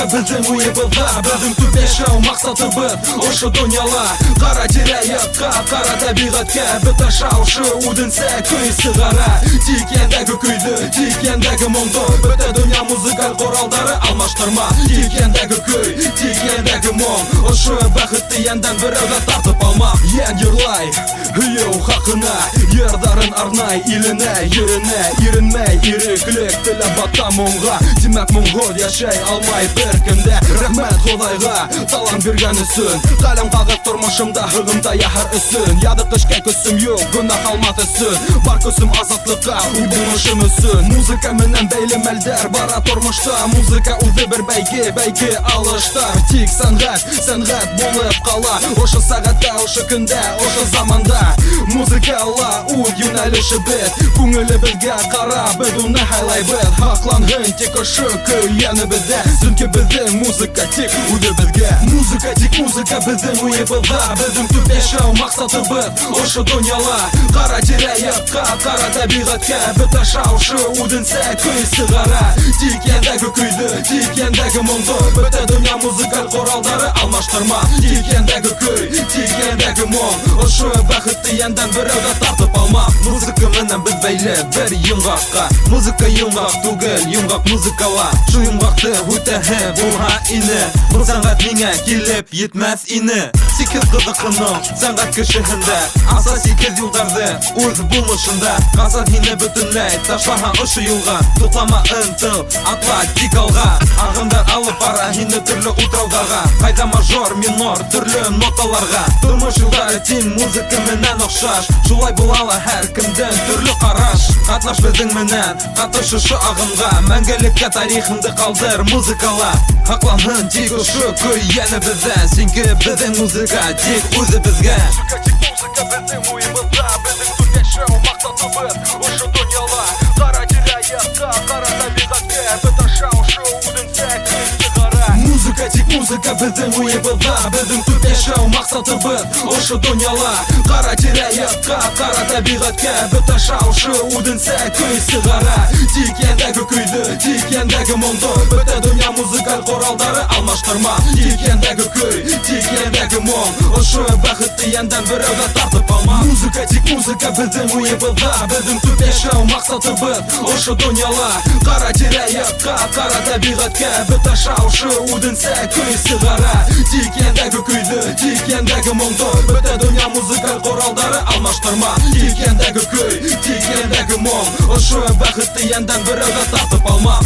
музыка біздің ойыбызда, біздің түпеші мақсатыбыз ошы дүнияла. Қара тирәйатқа, қара табиғатқа, біті шаушы удынса көй сығара. Тикендегі күйді, тикендегі мұңды, біті дүния музыкал қоралдары алмаштырма. Тикендегі көй, тикендегі мұң, ошы бақытты енден біреуді тартып алма. Ен ерлай, үйеу хақына, ердарын арнай, иліне, еріне, ерінмей, иреклік тілі бата мұңға. Демек мұңғод яшай алмай бір кімде. Рахмет Құдайға, талан берген үсін, қалам қағып тұрмышымда ғығымда яхар үсін. Яды қышқа күсім yok, күнақ алмат үсін, бар күсім азатлыққа, ұйдымышым үсін. Музыка менен бәйлі мәлдер бара тұрмышта, музыка ұзы бір бәйге алыштар. Тик сәнғат болып қала, ошы сағатта, ошы күнде, ошы заманда. Музыкала уд юнәліші бет, күңілі бізге қара, біз уны хайлай бет. Хақланғын тек ошы көйені бізде, сүнке біздің музыка тек уды бізге. Музыка тек музыка біздің ойыбызда, біздің түпеші мақсаты біз ошы дүнияла. Қара тирәйатқа, қара табиғатқа, біті шаушы удынса көй сығара. Тикендегі күйді, тикендегі мұңды, біті дүния музыкал қоралдары алмаштырма. Тикендегі көй, тикендегі мұң, ошы бақытты енден біреуді тартып алма. Музыка менен біз бәйлі бір йымғаққа, музыка йымғақ түгел, йымғақ музыкала. Шу йымғақты өтәхі болға ині, бұл сәнғат меңе келіп етмәс ині. Сикіз қызықының сәнғат кішігінде, аса сикіз юлдарды өз болмышында. Қазақ хині бүтінләй ташлаға ұшы юлға, тұқлама ұнтыл, атла тик алға. Ағымдар алып бара хині түрлі ұтраудаға, қайда мажор, минор, түрлі ноталарға. Тұрмыш юлдары тим музыка менен ұқшаш, шулай болала әр кімден түрлі қараш. Қатнаш біздің менен, қатышышы ағымға, мәңгілікке тарихынды қалдыр музыкала. Хақланын тек ұшы көйені бізде, сенкі біздің музыка тек өзі бізге. Музыка біздің ойымызда, біздің түпеші мақсатыбыз ошы дүнияла. Қара тирәйатқа, қара табиғатқа, біті шаушы удынса көй сығара. Музыка тек музыка біздің ойыбызда, біздің түпеші мақсатыбыз ошы дүнияла. Қара тирәйатқа, қара табиғатқа, біті шаушы удынса көй сығара. Тикендегі күйді, тикендегі мұңды, біті дүния музыкал қоралдары алмаштырма. Тикендегі көй, тикендегі мұң, ошы бақытты енден біреуді тартып алма. Музыка тек музыка біздің ойыбызда, біздің түпеші мақсатыбыз ошы дүнияла. Қара тирәйатқа, қара табиғатқа, біті шаушы удынса көй сығара. Тикендегі күйді, тикендегі мұңды, біті дүния музыкал қоралдары алмаштырма. Тикендегі көй, тикендегі мұң, ошы бақытты енден біреуді тартып алма.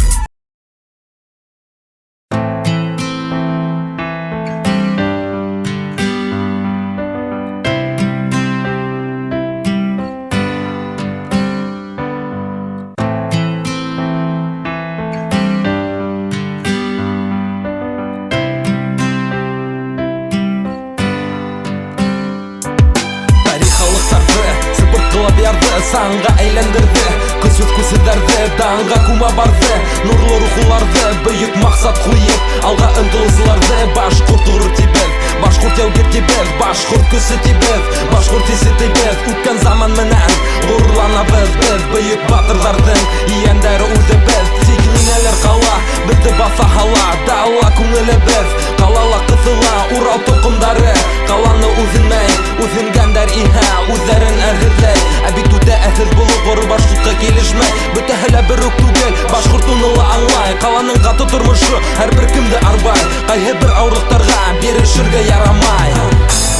Санға әйлендірді, күсіп күсідерді, даңға кума барды. Нұрлы рухыларды, бүйік мақсат қойып, алға ұмтылысыларды. Башқұрт ұрыр тибет, башқұрт яугер тибет, башқұрт күсі тибет, башқұрт есі тибет. Өткен заман менен ғұрлана біз, бүйік батырдардың иендері ұзы біз. Тегінелер қала, бізді баса хала, даула күңілі біз. Қалала қысыла, Урал тұқымдары, қаланы үзінмей, үзінгендер иха, өздерін әргізлей. Әбитуде әсіз бұлы ғұры башқұртқа келішмей, бүті әлі бір өк түгел, башқұрт ұнылы аңлай. Қаланың қаты тұрмышы, әр бір кімді арбай, қайы бір ауырлықтарға берішірге ярамай.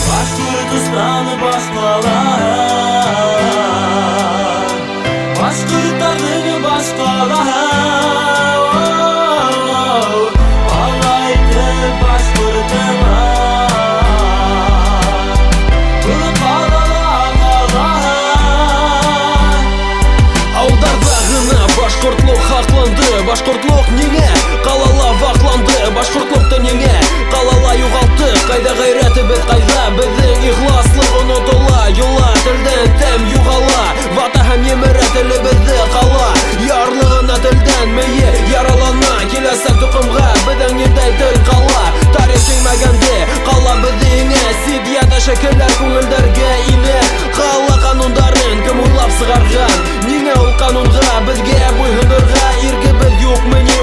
Башқұрт ұстаны башқала, башқұрттарыны башқала. Башқұртлық хақланды, башқұртлық неге қалала вақланды, башқұртлықты неге қалала юғалты. Қайда ғайреті біз қайда, біздің иғласлық ұнытыла. Юла тілден тәм юғала, вата һәм емірі тілі бізді қала. Ярлығына тілден мейе яралана, келесек тұқымға біздің ердай тіл қала. Тарих сеймәгенде қала біздіңе, сидияда шекелер көңілдерге ине. Қала қанундарын кім ойлап сығарған, неге ол қанунға бізге бұйғындырға. Иргі біз юқ міне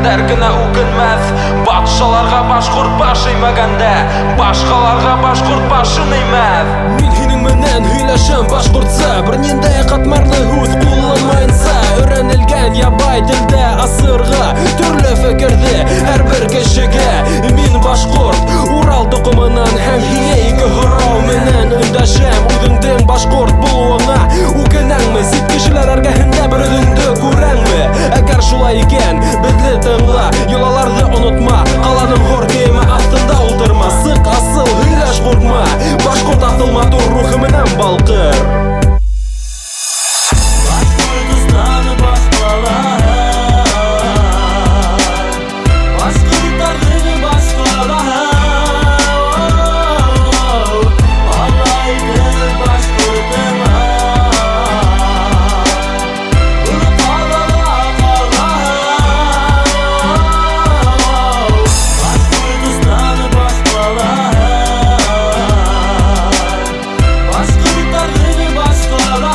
Өлгәндәр генә үкенмәс. Батшаларга башкорт баш эймәгәндә, башкаларга башкорт башын эймәс. Мин һинең менән һөйләшәм башкортса, берниндәй катмарлы һүз кулланмаенса. Өйрәнелгән ябай телдә асырга, төрле фекердә һәрбер кешегә. Мин башкорт, Урал тукымынан һәм һиңа ике һорау менән өндәшәм. Үзеңдең башкорт булуыңа үкенәңме? Сит кешеләр эргәһендә бер үзеңне күрәңме? Әгәр шулай икән, безне тыңла, йолаларны онытма, каланың хор киеме астында утырма. Сык асыл, һөйләш куркма, башкорт асыл матур рухы менән балкыр. Башкортостаны башкалар, башкортларны башкалар. Алайды башкортыма, буны калала калар. Башкортостаны башкалар, башкортларны башкалар.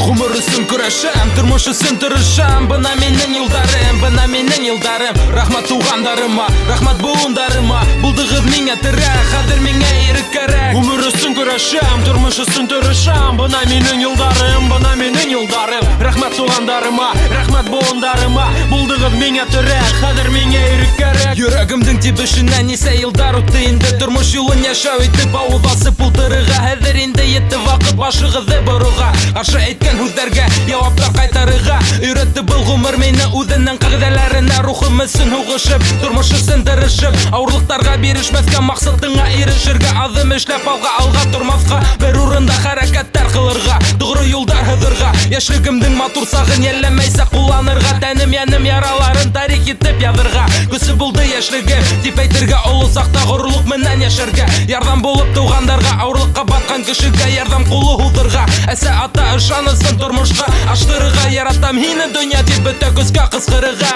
Гомер өчен көрәшәм, тормыш өчен тырышам. Бына минең юлдарым, бына минең юлдарым. Рәхмәт тугандарыма, рәхмәт буындарыма. Булдыгыз миңа терәк, хәзер миңа ирек кәрәк. Гомер өчен көрәшәм, тормыш өчен тырышам. Бына минең юлдарым, бына минең юлдарым. Рәхмәт тугандарыма, рәхмәт буындарыма. Булдыгыз миңа терәк, хәзер миңа ирек кәрәк. Йөрәгемнең тибешеннән нисә елдар үтте инде. Тормыш юлын яшәү итеп авыл басып ултырырга. Хәзер инде йетте вакыт башыгызны боруга. Каршы әйткән һүзләргә җаваплар кайтарырга. Өйрәтте был гомер мине үзенең кагыйдәләренә. Рухым өчен һугышып, тормыш өчен тырышып, авырлыкларга бирешмәскә, максатыңа ирешергә. Азым эшләп алга тормаска, бер урында хәрәкәттәр кылырга. Тугры юлда һыдырга, яшьлегемнең матур сагын йәлләмәйсә кулланырга. Тәнем яным яраларын тарих итеп язырга. Күсе булды яшьлегем, дип әйтергә, олы сакта горурлык менән яшәргә. Ярдәм булып тугандарга, авырлыкка баткан кешегә ярдәм кулы һуздырга. Әсә ата ышанысын тормышка аштырырга. Яратам һине дөнья дип бөтә күзгә кыскырырга.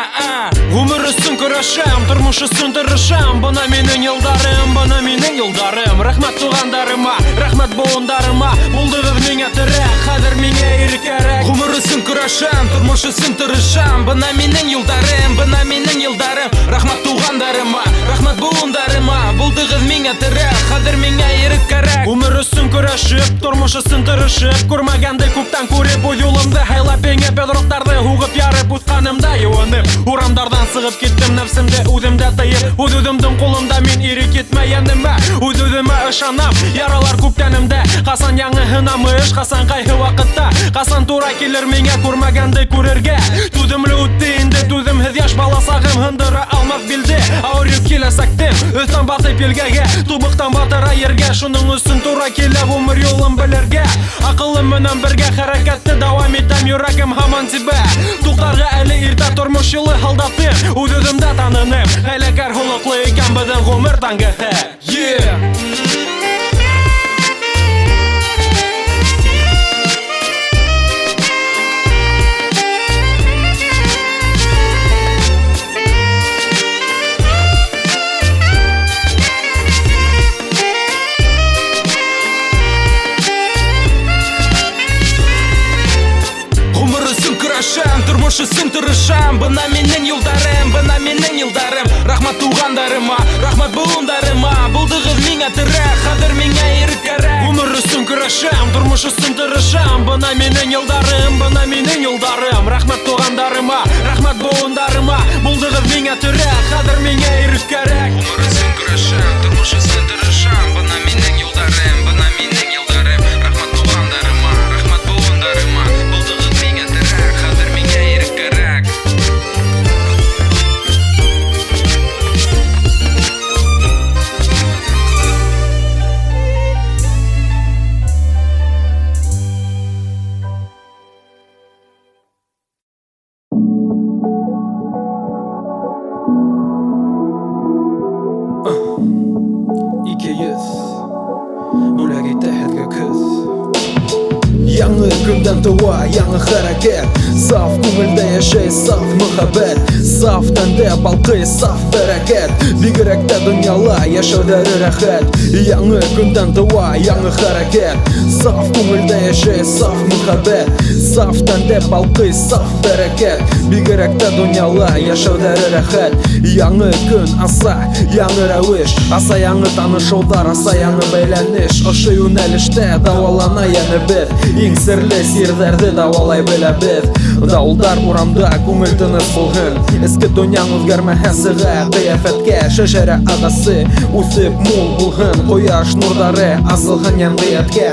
Гомер өчен көрәшәм, тормыш өчен тырышам. Бына минең юлдарым, бына минең юлдарым. Рәхмәт тугандарыма, рәхмәт буындарыма. Булдыгыз миңа терәк, хәзер миңа ирек кәрәк. Гомер өчен көрәшәм, тормыш өчен тырышам. Бына минең юлдарым, бына минең юлдарым. Рәхмәт тугандарыма, рәхмәт буындарыма. Булдыгыз миңа терәк, хәзер миңа ирек кәрәк. Гомер өчен көрәшеп, тормыш өчен тырышып, күрмәгәнде күптән күреп, үз юлымды һайлап еңеп, бедрыктарны һугып ярып, үз канымда юынып, урамдардан сыгып киттем, нәфсемдә үземдә тыеп, үз үземнең кулымда мин ирек итмәгәнемә, үз үземә ышанам, яралар күптәнемдә, касан яңы һынамыш, касан кайгы вакытта, касан туры килер миңа күрмәгәнде күрергә, түземле үтте инде, түземһез яшь бала сагым һындыра алмас билде, авыр йөк киләсәктем, өстән басып елгәгә, тубыктан батыра ергә, шуның өчен туры килә гомер юлын белергә, акылым менән бергә хәрәкәтте дәвам итәм, йөрәгем һаман тибә, туктарга әле иртә тормыш юлы һалдатым, үз үземдә таныным, хәйләкәр холыклы икән безнең гомер таңгыһы. Тормыш өчен тырышам, бына минең юлдарым, бына минең юлдарым. Рәхмәт тугандарыма, рәхмәт буындарыма. Булдыгыз миңа терәк, хәзер миңа ирек кәрәк. Гомер өчен көрәшәм, тормыш өчен тырышам. Бына минең юлдарым, бына минең юлдарым. Рәхмәт тугандарыма, рәхмәт буындарыма. Булдыгыз миңа терәк, хәзер миңа ирек кәрәк. Гомер өчен көрәшәм, тормыш өчен тырышам. Бына минең юлдарым, бына минең юлдарым. Рәхмәт тугандарыма, рәхмәт буындарыма. Булдыгыз миңа терәк, хәзер миңа ирек кәрәк. Яңы көндән туа, яңы хәрәкәт. Саф күңелдә яшәй, саф мөхәббәт. Саф тәндә балкый, саф бәрәкәт. Бигрәк тә дөньяла яшәүдәре рәхәт. Яңы көндән туа, яңы хәрәкәт. Саф күңелдә яшәй, саф мөхәббәт. Саф тәндә балкый, саф бәрәкәт. Бигрәк тә дөньяла яшәүдәре рәхәт. Яңы көн аса, яңы рәвеш. Аса яңы танышулар, аса яңы бәйләнеш. Ошый юнәлештә давалана яны беҙ. Иң серле сирҙәрҙе давалай беләбеҙ. Дауылдар урамда күңел тыныс булһын. Эске донъяң үҙгәрмәһә сыға ҡиәфәткә. Шәжәрә ағасы үҫеп мул булһын. Ҡояш нурҙары асылһын йәмғиәткә.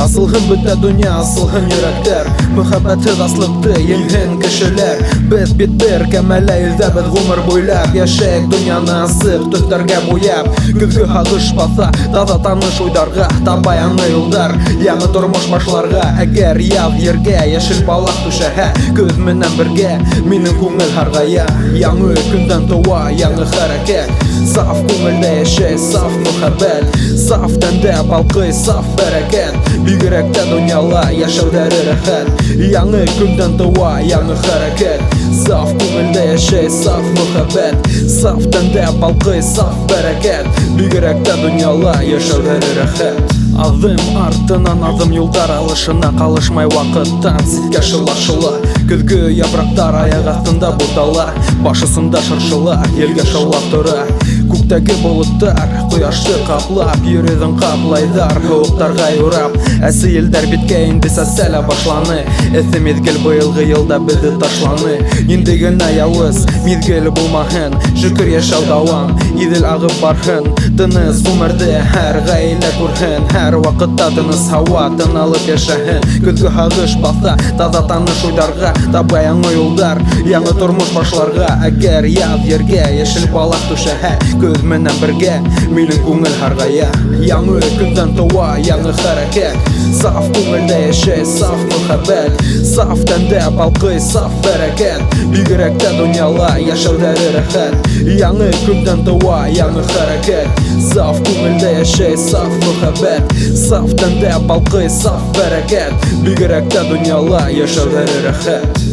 Асылһын бөтә донъя, асылһын йөрәктәр. Мөхәббәтһеҙ аслыҡты еңһен кешеләр. Беҙ бит бер кәмәлә илдәбеҙ ғүмер буйлап. Йәшәйек донъяны асып, төҫтәргә буяп. Көҙгө һағыш баҫа, таҙа таныш уйҙарға. Таба яңы юлдар, яңы тормош башларға. Әгәр яҙ ергә йәшел балаҡ түшәһә, көҙ менән бергә минең күңел һарғая. Яңы көндән тыуа, яңы хәрәкәт. Саф күңелдә йәшәй, саф мөхәббәт. Саф тәндә балҡый, саф бәрәкәт. Бигерәк тә донъяла йәшәүҙәре рәхәт. Яңы көндән тыуа, яңы хәрәкәт. Саф күңелдә йәшәй, саф мөхәббәт. Саф тәндә балҡый, саф бәрәкәт. Бигерәк тә донъяла йәшәүҙәре рәхәт. Аҙым артынан аҙым юлдар алышына ҡалышмай ваҡыттан ситкә шыла-шыла. Көҙгө япраҡтар аяҡ аҫтында бутала. Баш осонда шыршыла, елгә шаулап тора. Күктәге болоттар ҡояшты ҡаплап, йөрөҙөн ҡаплайҙар һыуыҡтарға юрап. Әсе елдәр биткә инде сәсәлә башланы. Эҫе миҙгел быйылғы йылда беҙҙе ташланы. Инде генә яуыз миҙгел булмаһын. Шөкөр йәшәү дауам, Иҙел ағып барһын. Тыныс ғүмерҙе һәр ғаилә күрһен. Һәр ваҡытта тыныс һауа тыналып йәшәһен. Көҙгө һағыш баҫа, таҙа таныш уйҙарға. Таба яңы юлдар, яңы тормош башларға. Әгәр яҙ ергә йәшел балаҡ түшәһә, көҙ менән бергә минең күңел һарғая. Яңы көндән тыуа, яңы хәрәкәт. Саф күңелдә йәшәй, саф мөхәббәт. Саф тәндә балҡый, саф бәрәкәт. Бигерәк тә донъяла йәшәүҙәре рәхәт. Яңы көндән тыуа, яңы хәрәкәт. Саф күңелдә йәшәй, саф мөхәббәт. Саф тәндә балҡый, саф бәрәкәт. Бигерәк тә донъяла йәшәүҙәре рәхәт.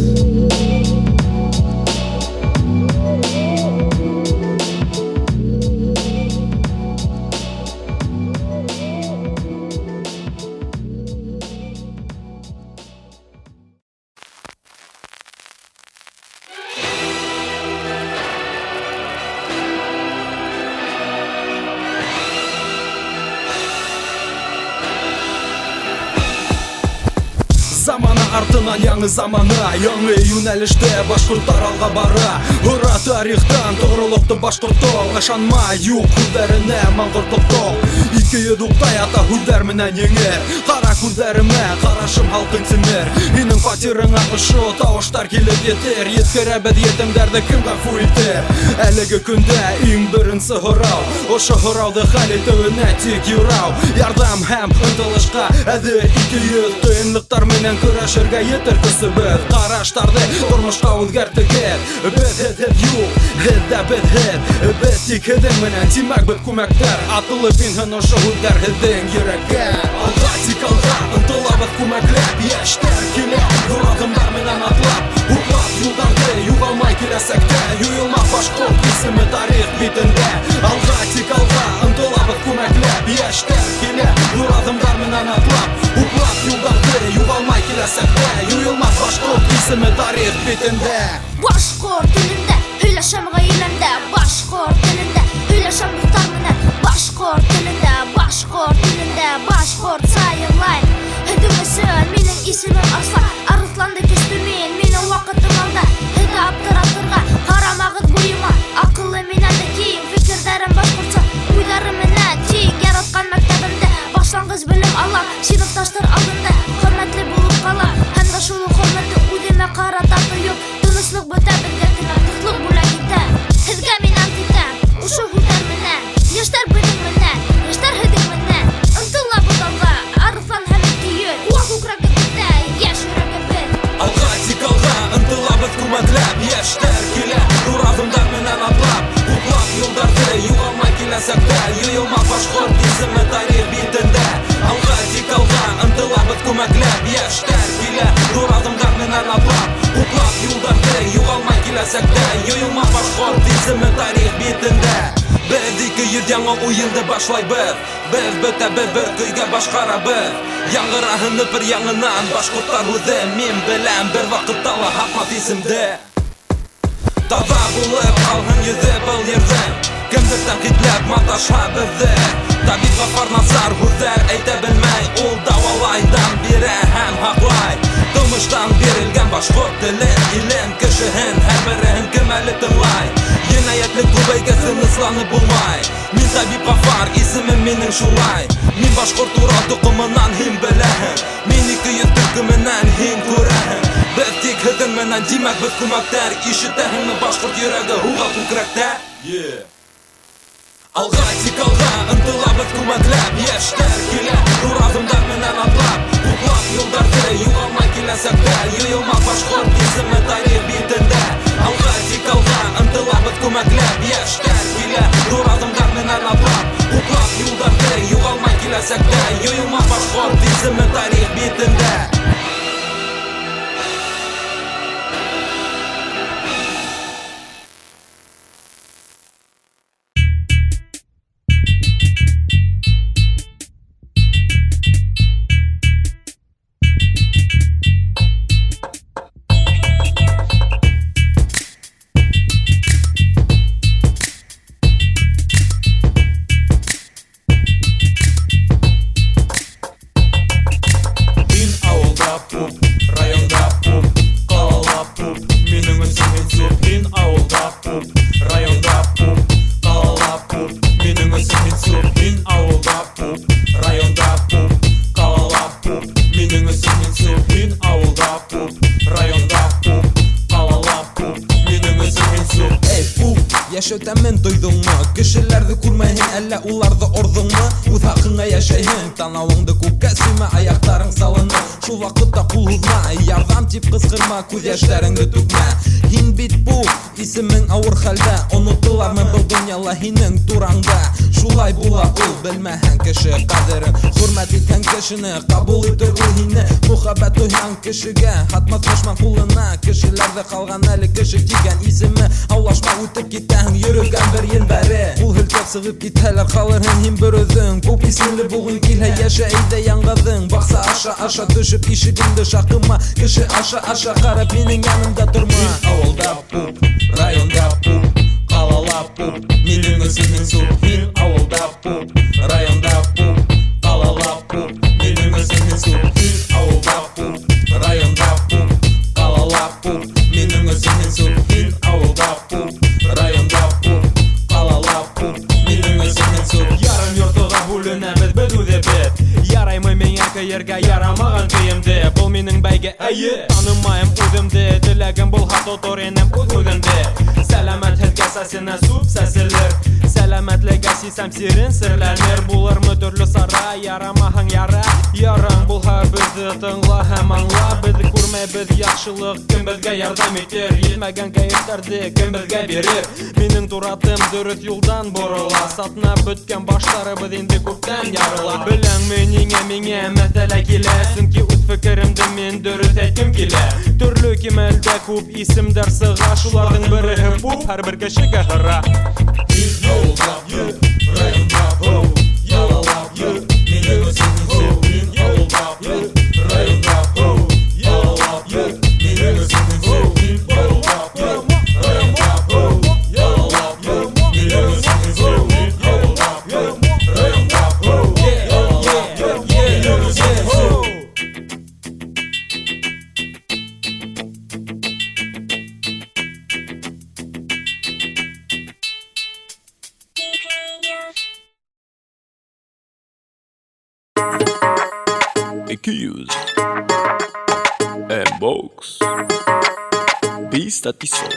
Заманы артынан яңы замана, яңы юнәлештә башҡорттар алға бара. Һора тарихтан тоғролоҡто башҡорттоң, ышанма юҡ һүҙҙәренә маңғортлоҡтоң. Ике йоҙоҡта ята һүҙҙәр менән еңер. Ҡара күҙҙәремә ҡарашым һалҡын тимер. Һинең фатирыңа ошо тауыштар килеп етер. Еткерәбеҙ етемдәрҙе кем ғәфү итер? Әлеге көндә иң беренсе һорау, ошо һорауҙы хәл итеүенә тик юрау. Ярҙам һәм ынтылышҡа әҙер 200 ҡыйынлыҡтар менән көрәшергә етер көсөбөҙ. Ҡараштарҙы тормошҡа үҙгәртегеҙ. Беҙ һеҙ юҡ, һеҙ ҙә беҙ. Беҙ тик һеҙҙең менән, тимәк беҙ күмәктәр. Атылып инһен ошо һүҙҙәр һеҙҙең йөрәккә. Алға тик алға, ынтылабыҙ күмәкләп. Йәштәр килә, ҙур аҙымдар менән атлап. Һуҡлап юлдарҙы, юғалмай киләсәктә. Юйылмаҫ башҡорт исеме тарих битендә. Алға тик алға, ынтылабыҙ күмәкләп. Йәштәр килә, ҙур аҙымдар менән атлап. Һуҡлап юлдарҙы, юғалмай киләсәктә. Юйылмаҫ башҡорт исеме тарих битендә. Башҡорт телендә һөйләшәм ғаиләмдә. Башҡорт телендә һөйләшәм дуҫтар менән. Башҡорт телендә, башҡорт телендә, башҡорт сайылай. Һеҙҙең өсөн минең исемем Арслан. Арыҫланды кистем мин, минең ваҡытым алда. Һеҙгә аптыратырға ҡарамағыҙ буйыма. Аҡыллы минән дә киң, фекерҙәрем башҡортса. Уйҙарым менән тиң яратҡан мәктәбемдә. Башланғыс белем алам, синыфташтар алдында. Хөрмәтле булып ҡалам, һәм дә шул уҡ хөрмәтте үҙемә ҡарата тойоп. Тыныслыҡ бөтә беҙгә тыныслыҡ бүләк итә. Һеҙгә мин ант итәм, ошо һүҙҙәр менән. Йәштәр беҙҙең менән, йәштәр һеҙҙең менән. Ынтылабыҙ алға, Арыҫлан һәм Көйөк. Күкрәге беҙҙә, йәш йөрәге беҙ. Алға тик алға, ынтылабыҙ күмәкләп. Йәштәр килә, ҙур аҙымдар менән атлап. Һуҡлап юлдарҙы, юғалмай киләсәктә. Юйылмаҫ башҡорт исеме тарих битендә. Алға тик алға, ынтылабыҙ көмәкләп яшьтәр килә зур адымдар менән атлап Кутлап юлдарды югалмай киләсәк тә Юелма башкорт исеме тарих битендә Без 200 яңа уенды башлайбыз Без бөтәбез бер көйгә башкарабыз Яңгыраһын бер яңынан башкортлар үзе Мин беләм бер вакытта ла Хакмат исемдә Таза булып калган йөзе был йөрдән Кемдер тәнкыйтьләп маташа безне Табиб Гафар Насар һүзләр әйтә белмәй Ул давалайдан бирә һәм хаклай Тумыштан бирелгән башкорт телен Илен кешеһен һәр береһен кем әле тыңлай Җинаятьлек күбәйгәсен ысланып булмай Мин Табиб Гафар исемем минең шулай Мин башкорт тура тукымыннан һин беләһең Мин 200 төркеменнән һин күрәһең Без тик һөтен менән димәк без күмәктәр Ишетәһеңме башкорт йөрәге һуга күкрәктә Алга тик алга ынтылабыз күмәкләп Яшьтәр килә зур адымдар менән атлап Кутлап юлдарды югалмай киләсәк тә Юелма башкорт исеме тарих битендә Алга тик алга ынтылабыз күмәкләп Яшьтәр килә зур адымдар менән атлап Кутлап юлдарды югалмай киләсәк тә Юелма башкорт исеме тарих битендә Яшәүтәмен тойдыңмы? Кешеләрді күрмәйһең, әллә уларды ордыңмы? Үз хакыңа яшәйһең, танавыңды күккә сөймә, аяктарың салыны. Шул вакытта кул һузма, ярдәм дип кызгырма, күз яшьләреңне түкмә. Һин бит бу, исемең авыр хәлдә, онытылармы был дөньяла һинең тураңда. Шулай була ул, белмәһәң кеше кадерен, хөрмәт иткән кешене, кабул итер ул һине. Мөхәббәт тойган кешегә, хатмас дошман кулына, кешеләрдә калган әле кеше дигән исеме. Аулашма үтеп китәһең, йөрөгән бер ел бәре. Ул һелтәп сыгып китәләр, калырһың һин бер үзең. Күп исемле бугын килә, яшә өйдә яңгыдың. Бакса аша төшеп ишегеңде шакыма. Кеше аша карап минең янымда турма. Авылда пуп, районда пуп, калала пуп, минең исемем суп. Мин авылда пуп, районда пуп, калала пуп, минең исемем суп. Мин авылда пуп, районда пуп, калала пуп, минең исемем суп. Мин авылда пуп, районда пуп, калала пуп, минең исемем суп. Ярым йортыга бүленәбез без үҙебеҙ Яраймы миңә көйәргә ярамаган көйөмдө Был минең бәйге, әйе Танымайым үҙемде Теләгем булһа тотор инем үҙ һүҙемде Сәләмәт һеҙгә сәсенә сүп сәселер Сәләмәтлегә сисәм сирен серләнер Булырмы төрлө сара, ярамаһаң яра Ярың булһа беҙҙе тыңла һәм аңла Беҙ күрмәйбеҙ яҡшылыҡ Кем беҙгә ярҙам итер Етмәгән кәйефтәрҙе кем беҙгә бирер Минең туратым дөрөҫ юлдан борола Сатнап бөткән баштарыбыҙ инде күптән ярыла Беләңме ниңә миңә мәҫәлә килә Сөнки үҙ фекеремде мин дөрөҫ әйткем килә Төрлө кимәлдә күп исемдәр сыға Шуларҙың береһе пуп, һәр бер кешегә һыра Мин авылда пуп, районда пуп, ялалап йөр, минең исемем суп. Мин авылда пуп, районда пуп, ялалап йөр, минең исемем суп. Мин авылда пуп, районда пуп, ялалап йөр, минең исемем суп. Мин авылда пуп, районда пуп, ялалап йөр, минең исемем суп. Accused M-Box Pista Tissot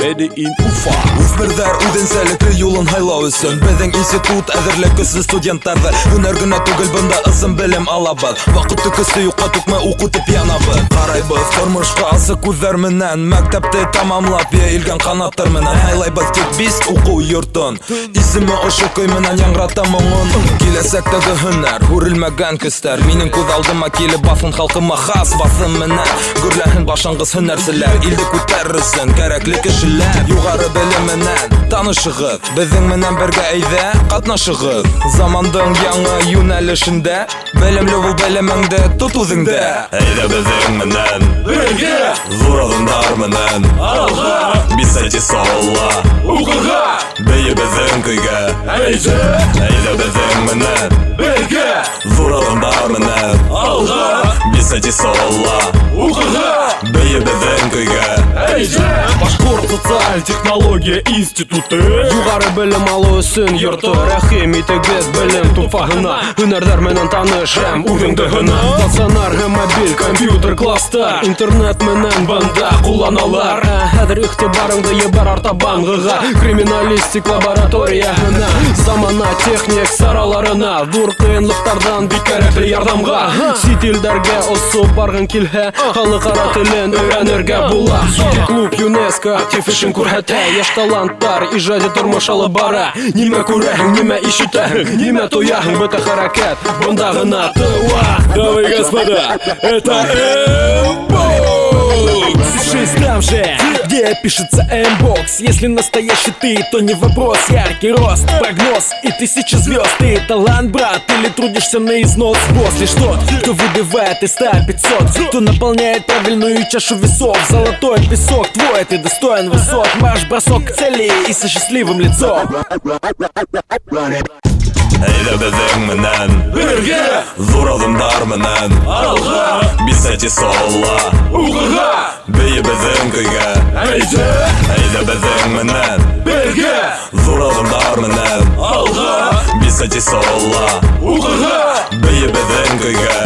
Made in Ufa. Үсмердер үденсәлекле юлын һайлау өсөн Безнең институт әзерлек көсле студентларны Һөнәр генә түгел бында ысым белем алабыз Вакыт төкесе юкка түкмә укытып янабыз Карайбыз тормышка асы күзләр менән Мәктәпте тамамлап яелган канаттар менән Һайлайбыз тик biz уку йортын Исеме ошо көй менән яңрата моңын Киләсәктәге һөнәр күрелмәгән көстәр Минем күз алдыма килеп басын халкыма хас басым менән Гөрләһен башыңгыз һөнәрселәр Илде күтәрерсен кәрәкле кешеләр Югары белем менән танышыгыз Безнең менән бергә әйдә катнашыгыз Замандың яңа юнәлешендә Белемле бул белемеңдә тот үзеңдә Әйдә безнең менән бергә Зур адымнар менән алга Без әйти солла укырга Бәйе безнең көйгә Әйдә безнең менән бергә Зур адымнар менән алга Без әйти солла укырга Бәйе безнең көйгә Башкорт социаль технология институты Югары белем алу өсөн йорты Рәхим итегез белем туфагына Һөнәрдәр менән таныш һәм үгеңде гына Стационар һәм мобиль компьютер класстар Интернет менән бында кулланалар Хәзер игътибарыңды ебәр артабангыга Криминалистик лабораторияһына Замана техник сараларына Зур кыенлыктардан бик кәрәкле ярдәмгә Сит илдәргә осып баргың килһә Халыкара телен өйрәнергә була Клуб ЮНЕСКО актив эшен күрһәтә Яшь таланттар иҗади тормыш алып бара Нимә күрәһең, нимә ишетәһең Нимә тояһың, бөтә хәрәкәт Бында гына тыла Дамы и господа, это Mbox! Шесть там же, где пишется Mbox. Если настоящий ты, то не вопрос. Яркий рост, прогноз и 1000 звезд. Ты талант, брат, или трудишься на износ? Босс лишь тот, кто выбивает из 100-500, кто наполняет правильную чашу весов. Золотой песок твой, ты достоин высот. Марш-бросок к цели и со счастливым лицом. Әйдә безнең менән бергә Зур адымнар менән алга Без әйти солла укырга Бәйе безнең көйгә Әйдә безнең менән бергә Зур адымнар менән алга Без әйти солла укырга Бәйе безнең көйгә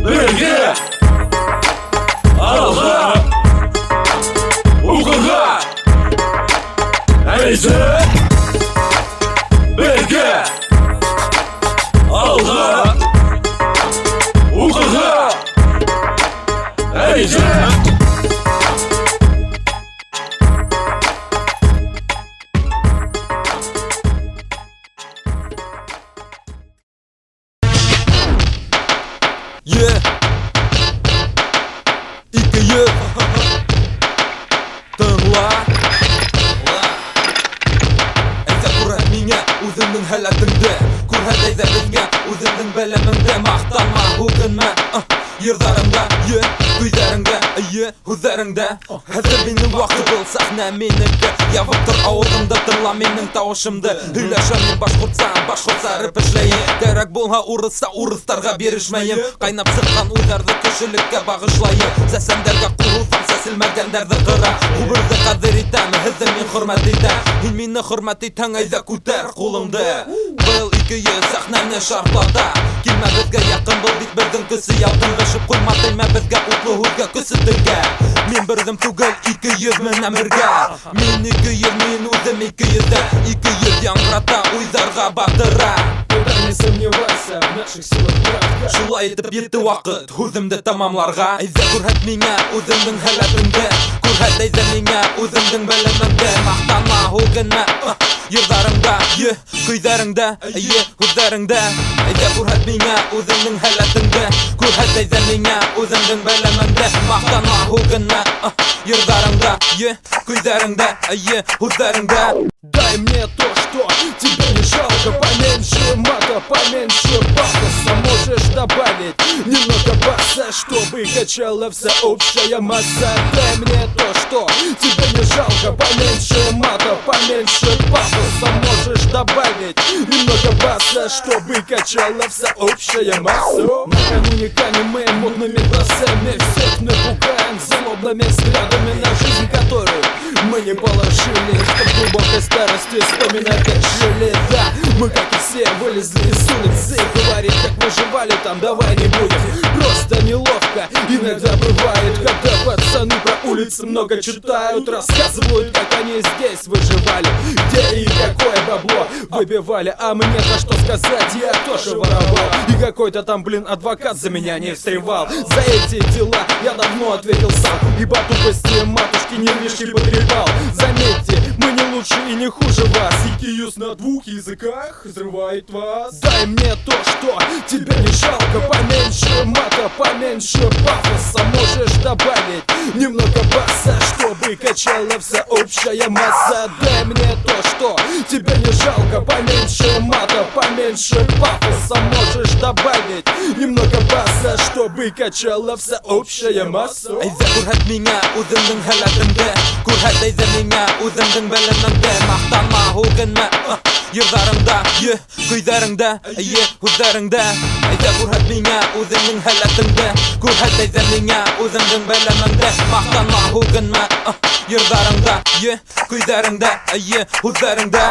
бергә алга укырга Бергә алга укырга İki Тыңла Әйтә күрәт миңә үзеңнең һәләтеңдә Күрһәт әйдә безгә үзеңнең белемеңдә Мактанма, үкенмә Йырдарыңда, көйҙәреңдә, һүҙҙәреңдә Хәҙер минең ваҡыт был сәхнә минеке Ябып тор ауыҙыңды, тыңла минең тауышымды Һөйләшәм мин башҡортса рэп эшләйем Кәрәк булһа урыҫса урыҫтарға бирешмәйем Ҡайнап сыҡҡан уйҙарҙы кешелеккә бағышлайым Сәсәндәргә ҡурылсам сәселмәгәндәрҙе ҡыра Ғүмерҙе ҡәҙер итәм, һеҙҙе мин хөрмәт итәм Һин мине хөрмәт итһәң, әйҙә күтәр ҡулыңды Был 200 сәхнәне шартлата Килмә беҙгә яҡын, был бит беҙҙең көсө ялҡын Бешеп ҡуйма, теймә беҙгә утлы һүҙгә көсө телгә Мин берҙем түгел, 200 менән бергә Мин 200, мин үҙем 200-дә 200 яңрата, уйҙарға батыра Не сомневайся в наших силах, братка Шулай итеп етте ваҡыт һүҙемде тамамларға Әйҙә күрһәт миңә үҙеңдең һәләтеңде Күрһәт әйҙә миңә үҙеңдең белемеңде Маҡтанма, һүгенмә йырҙарыңда көйҙәреңдә, һүҙҙәреңдә Әйҙә күрһәт миңә үҙеңдең һәләтеңде Күрһәт әйҙә миңә үҙеңдең белемеңде Маҡтанма, һүгенмә йырҙарыңда көйҙәреңдә, һүҙҙәреңдә Дай мне то, что тебе не жалко. Поменьше мата, поменьше пафоса. Можешь добавить немного баса, чтобы качала вся общая масса. Дай мне то, что тебе не жалко. Поменьше мата, поменьше пафоса. Можешь добавить немного баса, чтобы качала вся общая масса. Накануне мы модными глазами всех напугаем злобными взглядами на жизнь, которую мы не положили, чтоб в глубокой старости вспоминать, как жили. Да, мы, как и все, вылезли из улицы. Говорить, как выживали там, давай не будем. Просто неловко иногда бывает, когда пацаны про улицу улице много читают, рассказывают, как они здесь выживали, где и какое бабло выбивали. А мне за что сказать, я тоже воровал. И какой-то там, адвокат за меня не встревал. За эти дела я давно ответил сам, ибо тупости матушки нервишки потрепал. Заметьте, мы не лучше и не хуже вас. И киюс на 2 языках взрывает вас. Дай мне то, что тебе не жалко. Поменьше мата, поменьше пафоса. Можешь добавить немного баса, чтобы качала вся общая масса. Дай мне то, что тебе не жалко. Поменьше мата, поменьше пафоса. Можешь добавить немного баса, чтобы качала вся общая масса. Әйзә күрһәт миңә үзеңнең һәләтеңдә, күрһәт әйзә миңә үзеңнең бәләнеңдә. Мақтанма, һүгенмә йырҙарыңда, көйҙәреңдә, һүҙҙәреңдә. Әйзә күрһәт миңә үзеңнең һәләтеңдә, күрһәт әйзә миңә үзеңнең бәләнеңдә. Мақтанма, һүгенмә йырҙарыңда, көйҙәреңдә, һүҙҙәреңдә.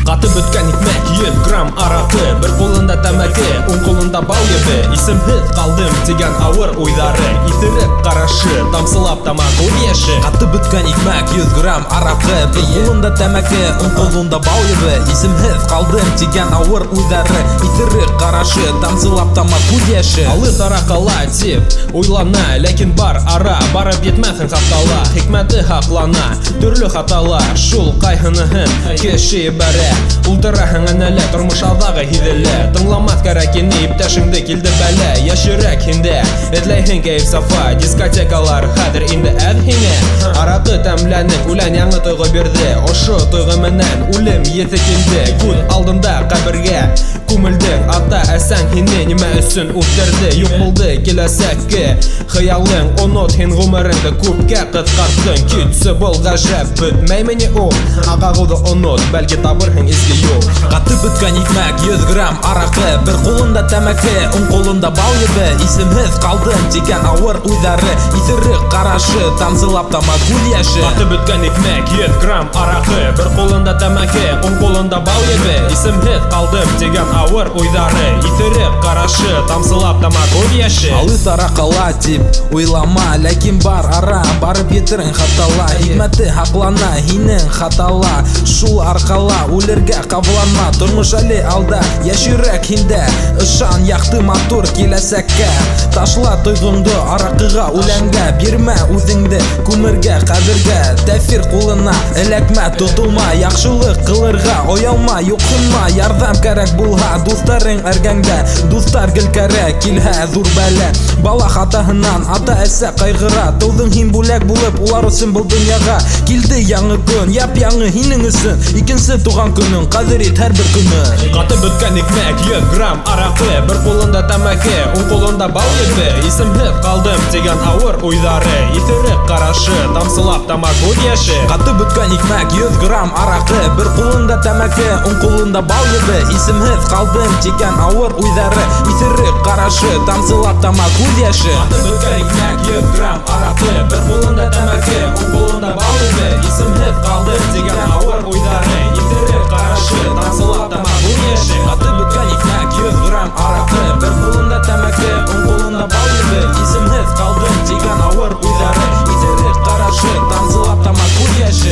Қатып өткән икмәк 100 грамм арақы, бір қолында тәмәке, оң қолында бау ебе. Исемһеҙ ҡалдым тигән ауыр уйҙары, иҫереп ҡарашы, тамсылап тамаҡ үҙ йәше. Қатып өткән икмәк 100 грамм арақы, бір қолында тәмәке, оң қолында бау ебе. Исемһеҙ ҡалдым тигән ауыр уйҙары, иҫереп ҡарашы, тамсылап тамаҡ үҙ йәше. Алыҫ арақала тип уйлана, ләкин бар ара, барып етмәҫен хаҡтала. Хикмәте һаҡлана, төрлө хаталар, шул ҡайһыныһын кеше бәрә. Ултыраһың әнәлә, тормош аҙағы һиҙелә. Тыңламаҫ кәрәк ине, иптәшеңде килде бәлә. Йәшерәк һиндә, эҙләйһең кәйеф сафа. Дискотекалар хәҙер инде әҙ һиңә. Араҡы тәмләнеп, үлән яңы тойғо бирҙе. Ошо тойғо менән үлем еҫе килде. Күҙ алдында ҡәбергә күмелдең. Ата-әсәң һине нимә өсөн үҫтерҙе? Юҡ булды киләсәккә хыялың. Онот һин ғүмереңде, күпкә ҡыҫҡарттың. Китсе был ғәжәп, бөтмәйме ни ул? Ағағыҙы онот, бәлки табырһың изге юл. Қатып өткән икмәк 100 грамм арақы, бір қолында тәмәке, оң қолында бау ебе. Исемһеҙ ҡалдым тигән ауыр уйҙары, иҫерек ҡарашы, тамсылап тамаҡ күҙ йәше. Қатып өткән икмәк 100 грамм арақы, бір қолында тәмәке, оң қолында бау ебе. Исемһеҙ ҡалдым тигән ауыр уйҙары, иҫерек ҡарашы, тамсылап тамаҡ күҙ йәше. Алыҫ арақала тип уйлама, ләкин бар ара, барып етерең хатала. Хикмәте һаҡлана, һинең хатала, шул арҡала үлергә ҡабыланма. Тормош әле алда, йәшерәк һиндә. Ышан яҡты матур киләсәккә. Ташла тойғоңдо араҡыға, үләнгә. Бирмә үҙеңде күмергә, ҡәбергә. Тәфир ҡулына эләкмә, тотолма. Яҡшылыҡ ҡылырға оялма, юҡһынма. Ярҙам кәрәк булһа, дуҫтарың эргәңдә. Дуҫтар гел кәрәк, килһә ҙур бәлә. Бала хатаһынан ата-әсә ҡайғыра. Тыуҙың һин бүләк булып, улар өсөн был донъяға. Килде яңы көн, яп-яңы һинең өсөн. Икенсе туған көнөң, ҡәҙер ит һәр бер көнө. Ҡатып өткән икмәк 100 грамм араҡы, бір ҡулында тәмәке, уң ҡулында бау ебе. Исемһеҙ ҡалдым тигән ауыр уйҙары, иҫерек ҡарашы, тамсылап тамаҡ күҙ йәше. Ҡатып өткән икмәк 100 грамм араҡы, бір ҡулында тәмәке, уң ҡулында бау ебе. Исемһеҙ ҡалдым тигән ауыр уйҙары, иҫерек ҡарашы, тамсылап тамаҡ күҙ йәше. Ҡатып өткән икмәк 100 грамм араҡы, бір ҡулында тәмәке, уң ҡулында бау ебе. Исемһеҙ ҡалдым тигән ауыр уйҙары, иҫерек ҡарашы, тамсылап тамаҡ күҙ йәше. Ҡатып өткән икмәк 100 грамм араҡы, бір ҡулында тәмәке, уң ҡулында бау ебе. Исемһеҙ ҡалдым тигән ауыр уйҙары, иҫерек ҡарашы, тамсылап тамаҡ күҙ йәше.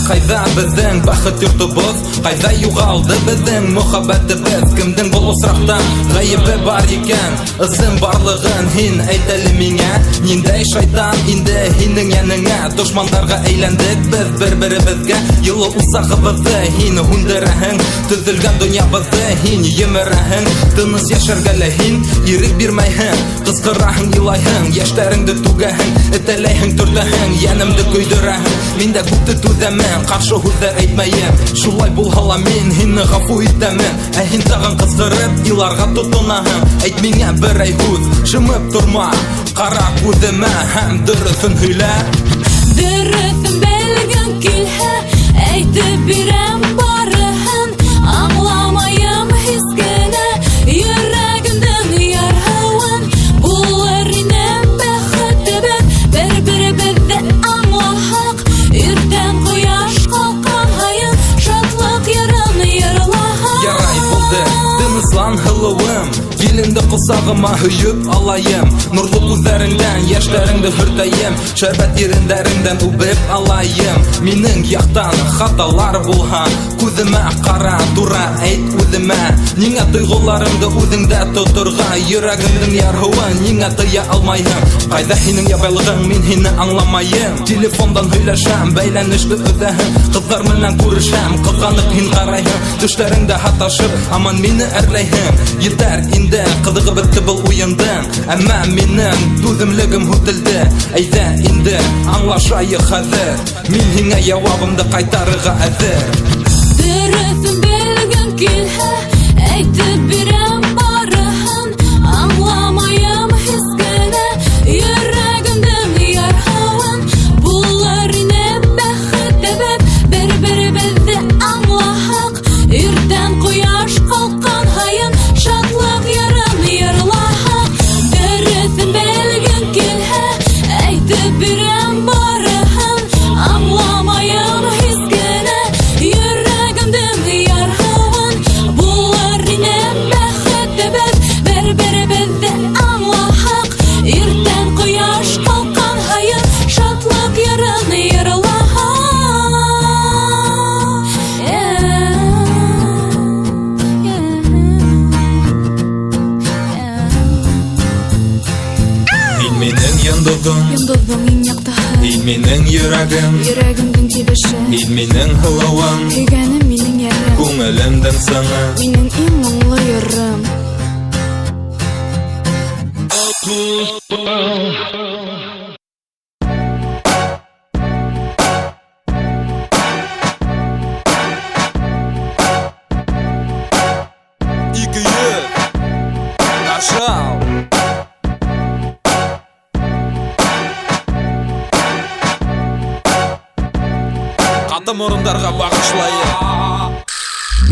Ҡайҙа беҙҙең бәхет йортобоҙ? Ҡайҙа юғалды беҙҙең мөхәббәтебеҙ? Кемдең был осраҡта ғәйебе бар икән? Ысын барлығын һин әйт әле миңә. Ниндәй шайтан инде һинең йәнеңә? Дошмандарға әйләндек беҙ бер-беребеҙгә. Йылы усағыбыҙҙы һин һүндерәһең, төҙөлгән донъябыҙҙы һин емерәһең. Тыныс йәшәргә лә һин ирек бирмәйһең. Ҡысҡыраһың, илайһың, йәштәреңде түгәһең, этәләйһең, төртәһең, йәнемде көйҙөрәһең. Мин дә күпте түҙәмен, Синен каршы һүзләр әйтмәем. Шулай булһа мин һинне гафу итәмен. Ә һин тагын кыздырып иларга тотынаһың. Әйт миңа берәй һүз, шымып турма. Кара күземә һәм дөресен һөйлә. Дөресен белгән килһә, әйтеп бирәм барыһын. Аңламаем һис кенә йөрәгемдән ярһавын. Булыр ине бәхетебез, бер-беребезне аңлаһак. Иртән кояш калкан һайын, шатлык ярын йырлаһак. Ярай булды, тыныслан һылыуым. Килинде кысагыма һөйүп алайым. Нурлы күзләреңдән яшьләреңде хөртәем. Шәрбәт ирендәреңдән үбеп алайым. Минең яктан хаталар булһа, күземә кара, тура әйт үземә. Нигә тойгыларымды үзеңдә тотырга, йөрәгемнең ярһуын нигә тыя алмайһың? Кайда һинең ябайлыгың, мин һинне аңламаем. Телефондан һөйләшәм, бәйләнеште үтәһем. Кызлар менән күрешәм, кызганып һин карайһың. Төшләреңдә хаташып, аман мине әрләйһең. Йетәр инде, кызыгып бетте был уендың. Әмма минең түземлегем һүтелде. Әйдә инде, аңлашайык хәзер. Мин һиңә җавабымды кайтарырга әзер. Дөресен белгән килһә, әйтеп бирәм барыһын. Аңламаем һис кенә йөрәгемдән ярһавын. Булыр ине бәхетебез, бер-беребезне аңлаһак. Иртән кояш калкан һайын, шатлык ярын йырлаһак. Дөресен белгән килһә, әйтеп бирәм барыһын. Аңламаем һис кенә йөрәгемдән ярһавын. Булыр ине бәхетебез, бер-беребезне аңлаһак. Иртән кояш калкан һайын, шатлык ярын йырлаһак. Һин минең йондызым, Йондызың иң яктаһы, һин минең йөрәгем, йөрәгемдең тибеше. һин минең һылыуым, Көйгәнем минең ярым, күңелемдең сыңы. минең иң моңлы йырым. Ике йөз. Ашау. Каты морындарға багышлайым.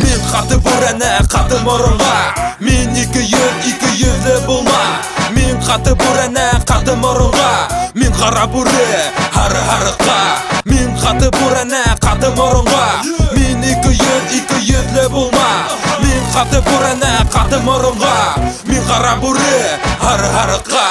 Мин каты бүрәнә, каты морынга. Мин 200 булма. Мин каты бүрәнә, каты морынга. Мин кара бүре, хары-харыкка. Мин каты бүрәнә, каты морынга. Мин 200 булма. Мин каты бүрәнә, каты морынга. Мин кара бүре, хары-харыкка.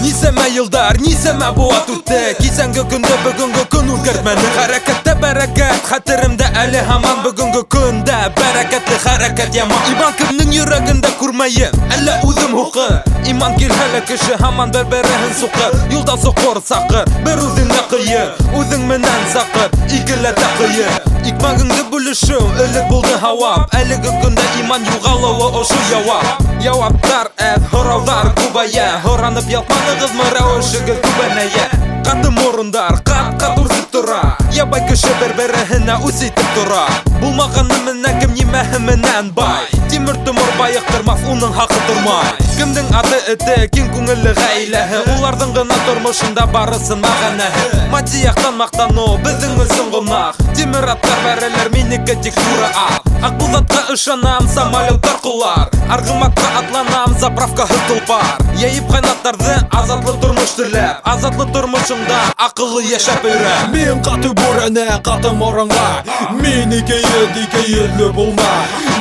Нисәмә йылдар, нисәмә буат үтте. Кисәнге көндә бүгенге көн үзгәртмәне. Хәрәкәттә бәрәкәт, хәтеремдә әле һаман бүгенге көндә бәрәкәтле хәрәкәт яма. Иман кемнең йөрәгендә күрмәем, әллә үзем хукы. Иман килһә кеше һаман бер-берен сукыр. Юлда сукыр сакыр, бер үзеңне кыйы. Үзең менән сакыр, икеләтә кыйы. Икмәгеңне бүлешү, элек булды һавап. Әлеге көндә иман югалуы ошо җавап. Җаваптар әз, һораудар күбәя. Һоранып ятмадыгызмы рәвешегез күбәнәя. Каты морындар, кат-кат үрсеп тора. Ябай кеше бер-береһенә үз итеп тора. Булмаганы менән кем нимәһе менән бай. Тимер томор байыктырмас, уның хакы тормай. Кемнең аты эте, киң күңелле гаиләһе. Уларның гына тормышында барысын мәгънәһе. Матияктан мактану, безнең өчен гөнаһ. Тимер аттар бәрәләр, минеке тик тура ат. Акбулатка ышанам, самолеттар кулар. Аргымакка атланам, заправкаһы толпар. Яйып кайнаттарды, азатлы тормыш теләп. Азатлы тормышыңда акыллы яшәп өйрән. Мин каты бүрәнә, каты морынга. Мин 200 булма.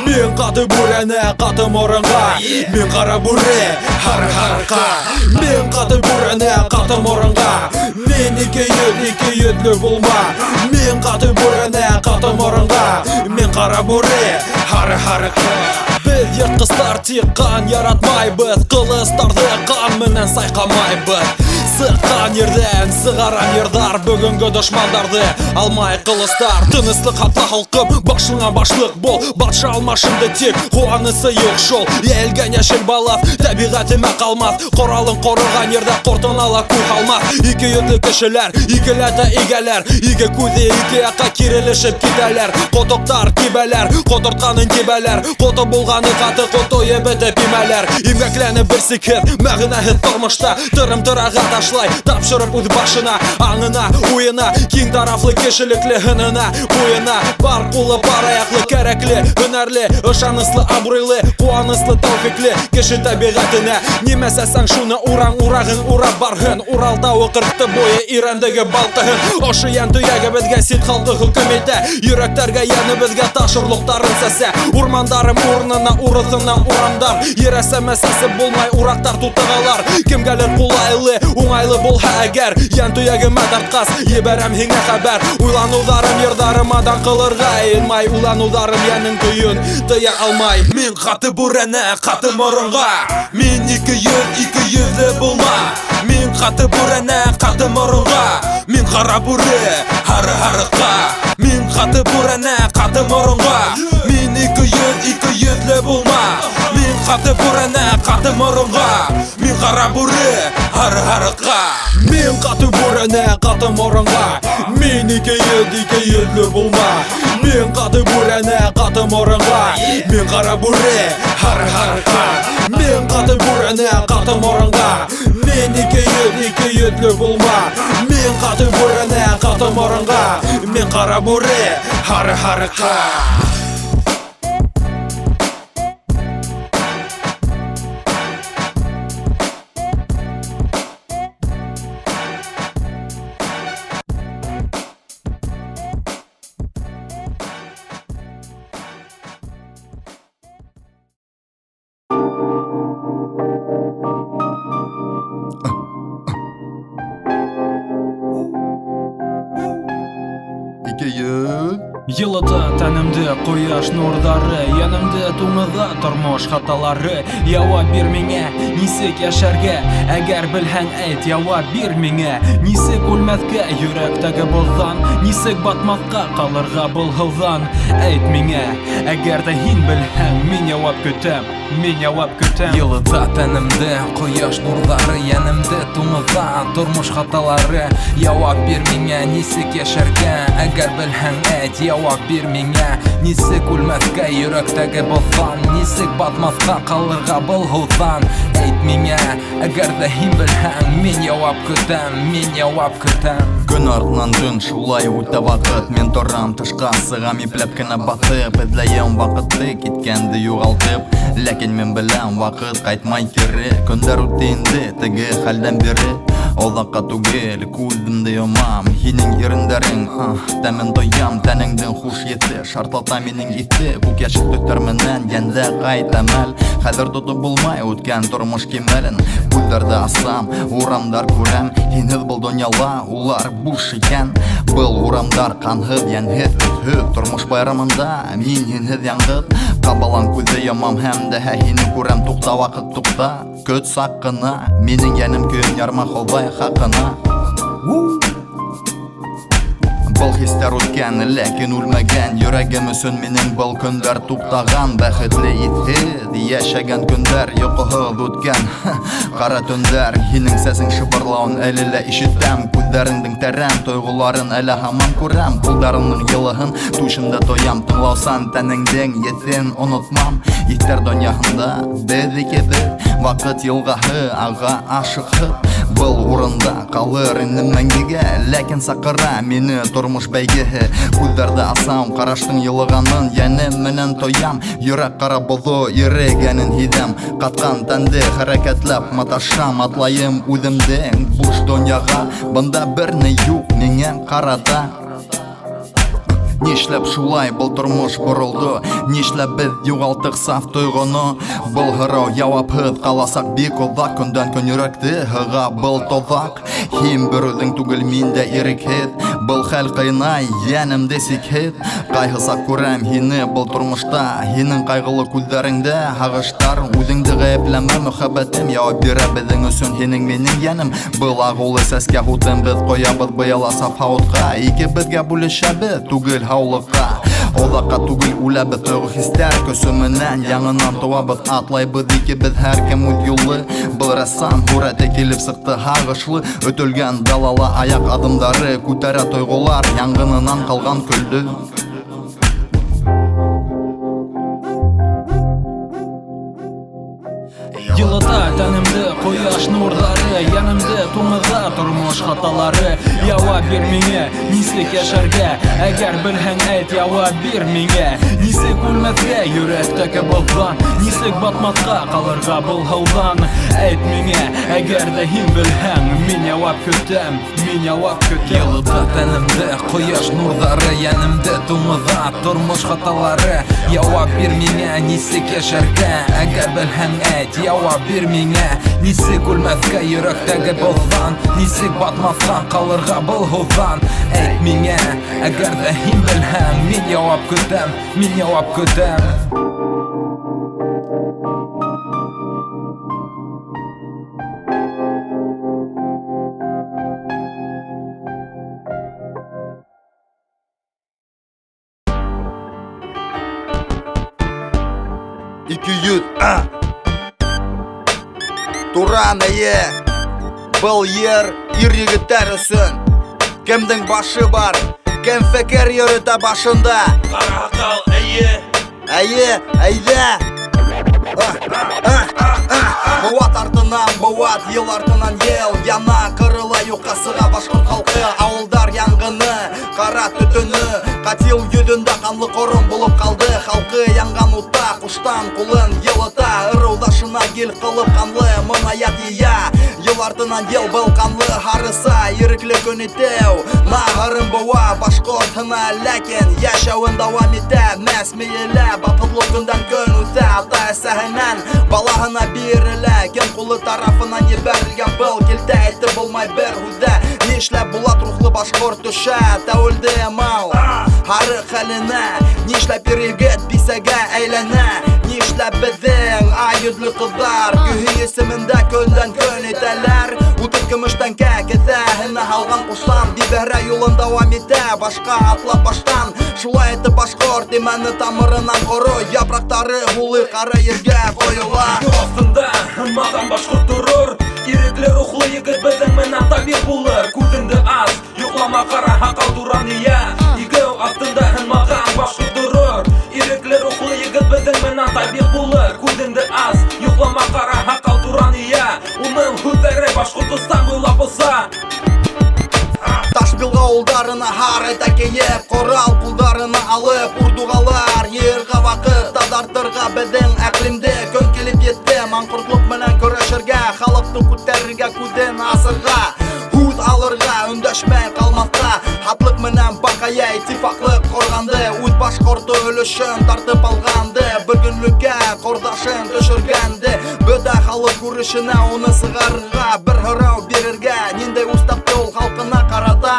Мин каты бүрәнә, каты морынга. Мин кара бүре, хары-харыкка. Мин каты бүрәнә, каты морынга. Мин 200 булма. Мин каты бүрәнә, каты морынга. Мин кара бүре, хары-харыкка. Без йырткыслар тик кан яратмайбыз. Кылыстарды кан менән сайкамайбыз. Сыққан ерден сығаран ердар бүгінгі дұшмандарды алмай қылыстар. Тыныслық хатта халқым башыңа башлық бол, батша алмашымды тек қуанысы yok жол. Елген яшел балас табиғатыма қалмас, қоралын қорыған ерді қортын ала ку қалмас. Ике өтлі кішілер, икіләті игелер, ике көзі ике ақа керілішіп кетелер. Қотықтар кебелер, қотыртқанын кебелер, қоты болғаны қаты қотойы біті пимелер. Имгәкләні бір секет, мәғінәхет тұрмышта, тұрым тұраға ташлай, тапшырып үз башына, аңына, ойына, кең тарафлы кешіліклі хынына, бойына, бар қолы, бар аяқлы, кәрәклі, өнәрлі, ышаныслы, абырлы, қуаныслы, тауфиклі, кеші табиғатына. Немесәсәң шуны уран, урағын, урап барғын, Уралтауы қырқты бойы ирандығы балқығын. Ошы ян түйәгі бізге сет қалды хүкіметі, үйректерге яны бізге ташырлықтарын сәсі. Урмандарым урнына, урысына урамдар, ерәсәмәсәсі болмай урақтар тутығалар. Кемгәлер қолайлы, оңайлы болға әгер, ян түйәгі мәдартқас, ебәрәм хеңе қәбәр. Уйланударым ердарым адан қылырға елмай, уланударым яның күйін тыя алмай. Мен қаты бүрәне, қаты мұрынға, мен екі yüzlü болма. Мен қаты бүрәне, қаты мұрынға, мен қара бүрі, хары-харыққа. Мен қаты бүрәне, қаты мұрынға, мен екі yüzlü болма. Мен қаты бүрәне, қаты мұрынға, мен қара бүрі, хары-харыққа. Мен қаты бүрәне, қаты мұрынға, мен екі yüzlü болма. Мен қаты бүрәне, қаты мұрынға, мен қара бүрі, хары-харыққа. Мен қаты бүрәне, қаты мұрынға, мен екі yüzlü болма. Мен қаты бүрәне, қаты мұрынға, мен қара бүрі, хары-харыққа. Йылыды тәнімді қояш нұрдары, янымды туңыды тұрмыш хаталары. Яуап бер меңе, нисек яшәргә, әгәр білһәң әйт, яуап бер меңе. Нисек үлмәскә йөрәктәге боздан, нисек батмаска калырга был хылдан. Әйт меңе, әгәр дә һин белһәң, мин яуап көтәм, мин яуап көтәм. Йылыда тәнемді қояш нұрдары, янымды туңыды тұрмыш хаталары. Яуап бер меңе, нисек яшәргә, әгәр белһәң әйт, яуап бер меңе. Нисек үлмәскә йөрәктәге боздан, нисек батмаска калырга был хылдан. Әйт меңе, әгәр дә һин белһәң, мин яуап көтәм, мин яуап көтәм. Көн артынан төн шулай үтә вакыт, мен торам тышка сыгам ипләп кенә батып, эзләем вакытты киткәнде югалтып. Ләкин мен беләм вакыт кайтмай кире, көндәр үтте инде теге хәлдән бире. Олакка түгел, күзімді йомам, хинең ирендәрең, тәмен тоям, тәнеңден хуш еті, шартлата минең итте, күк яшык төттәр менән, йәндә кайт әмәл. Хәзер тотып булмай үткән тормыш кимәлен, күлләрдә асам, урамдар күрәм, һинһез был дөньяла, улар буш икән. Был урамдар канһыз, йәнһез, өтһез, тормыш байрамында, мин һинһез яңгыз. Кабалан күзе йомам һәм дә һине күрәм, тукта вакыт тукта, көт сак кына, минең йәнем көйөн ярма холбай хакына. Был хистәр үткән, ләкин үлмәгән, йөрәгем өсөн минең был көндәр туктаган. Бәхетле итһез яшәгән көндәр, йокыһыз үткән кара төндәр. Һинең сәсең шыбырлавын әле лә ишетәм, күзләреңнең тәрән тойгыларын әле һаман күрәм. Кулдарыңның йылыһын түшемдә тоям, тыңлаусан тәнеңдең етен онытмам. Иттәр дөньяһында без икебез, вакыт елгаһы ага ашыкһыз. Был урында калыр инде мәңгегә, ләкин сакыра мине тормыш бәйгеһе. Күлләрдә асам, караштың йылыганын янем менән тоям. Йөрәк кара бозу ирегәнен һидәм, каткан тәнде хәрәкәтләп маташам. Атлайым үҙемдең буш дөньяга, бында берне юк миңә карата. Нишләп шулай был тормыш борылды, нишләп без югалтык саф тойгыны. Был һорау яуапһыз каласак бик оҙаҡ, көндән көн йөрәкте һыға был тоҙаҡ. Һин бер үҙең түгел, мин дә ирекһеҙ, Был хәл кыйнай, янемде сикһез. Кайгысак күрәм һине был тормышта. Һинең кайгылы күлләреңдә һагыштар. Үзеңде гаепләмә, мөхәббәтем явап бирә безнең өчен һинең минең янем. Был агулы сәскә хутын без коябыз быяла сафаутка. Икебезгә бүлешәбез түгел һаулыкка. Олакка түгел үләбез тойгы хистәр көсеменнән. Яңынан туабыз атлайбыз икебез һәркем үз юлы. Был рәссам һүрәте килеп сыкты һагышлы. Өтөлгән далала аяк адымдары күтәрә тойгылар яңгынынан калган көлдө. Йылыта тәнемді кояш нурлары, янымды туңыҙа тормош хаталары. Яуап бир миңә, нисек яшәргә? Әгәр белһәң әйт, яуап бир миңә. Нисек үлмәҫкә йөрәктәге булған? Нисек батмаҫҡа ҡалырға был һыуҙан? Әйт миңә, әгәр дә һин белһәң, мин яуап көтәм, мин яуап көтәм. Йылыта тәнемде кояш нурҙары, янымды туңыҙа тормош хаталары. Яуап бир миңә, нисек яшәргә? Әгәр белһәң әйт, яуап бир миңә. Нисек үлмәҫкә йөрәктәге булған? Нисек батмаҫҡа ҡалырға был һыуҙан? Әйт миңә, әгәр дә һин белһәң, мин яуап көтәм, мин яуап көтәм. Туран әйе, был ер ир-егеттәр өсөн. Кемдең башы бар, кем фекер йөрөтә башында. Ҡара әйе. Әйе, әйҙә. Быуат артынан быуат, ел артынан ел. Яна кырыла юҡҡа сыға башҡорт халҡы. Ауылдар яңғыны, ҡара төтөнө. Ҡатил йөҙөндә ҡанлы ҡором булып ҡалды. Халҡы янған утта, ҡуштан ҡулын йылыта. Ырыуҙашына гел ҡылып ҡанлы мынаят ия. Йыл артынан йыл был ҡанлы һарыса. Ирекле көн итеү, наһырын быуа башҡортһына. Ләкин йәшәүен дауам итә, мәсмейелә. Баҫыҙлы көндән көн үтә, ата-әсәһенән балаһына бирелә. Кем ҡулы тарафынан ебәрелгән был килтә әйтеп булмай бер һүҙҙә. Нишләп булат рухлы башҡорт төшә, тәүелде мал һары хәленә. Нишләп ир-егет бисәгә әйләнә. Нишләп беҙҙең айыҙлы ҡыҙҙар көһө исемендә көндән көн итәләр. Утыҙ көмөш тәңкә кеҫәһенә һалған ҡуштан бибәрә юлын дауам итә. Башҡа атлап баштан шулай итеп башҡорт имәне тамырынан ҡоро. Япраҡтары һулы ҡара ергә ҡойола. Аҫтында һынмаған башҡорт торор. Ирекле рухлы егет беҙҙең менән табип булыр. Күҙеңде ас, йоҡлама ҡара һаҡал туран ия. Игеү аҫтында һынмаған башҡорт торор. Ирекле рухлы егет беҙҙең менән табип булыр. Күҙеңде ас, йоҡлама ҡара һаҡал туран ия. Уның һүҙҙәре Башҡортостан буйлап оса. Ташбилға улдарына һарайта кейеп, ҡорал ҡулдарына алып урдуғалар. Йырға ваҡыт таҙартырға беҙҙең әҡлимде көн килеп етте. Манҡортлыҡ менән көрәшергә, халыҡты күтәрергә, күҙен асырға, һүҙ алырға, өндәшмәй ҡалмаҫҡа. Хатлыҡ менән баҡая итифаҡлыҡ ҡорғанды. Үҙ башҡорто өлөшөн тартып алғанды. Бер көнлөккә ҡорҙашын төшөргәнде. Бөтә халыҡ күрешенә уны сығарырға, бер һорау бирергә. Ниндәй үс тапты ул халҡына ҡарата?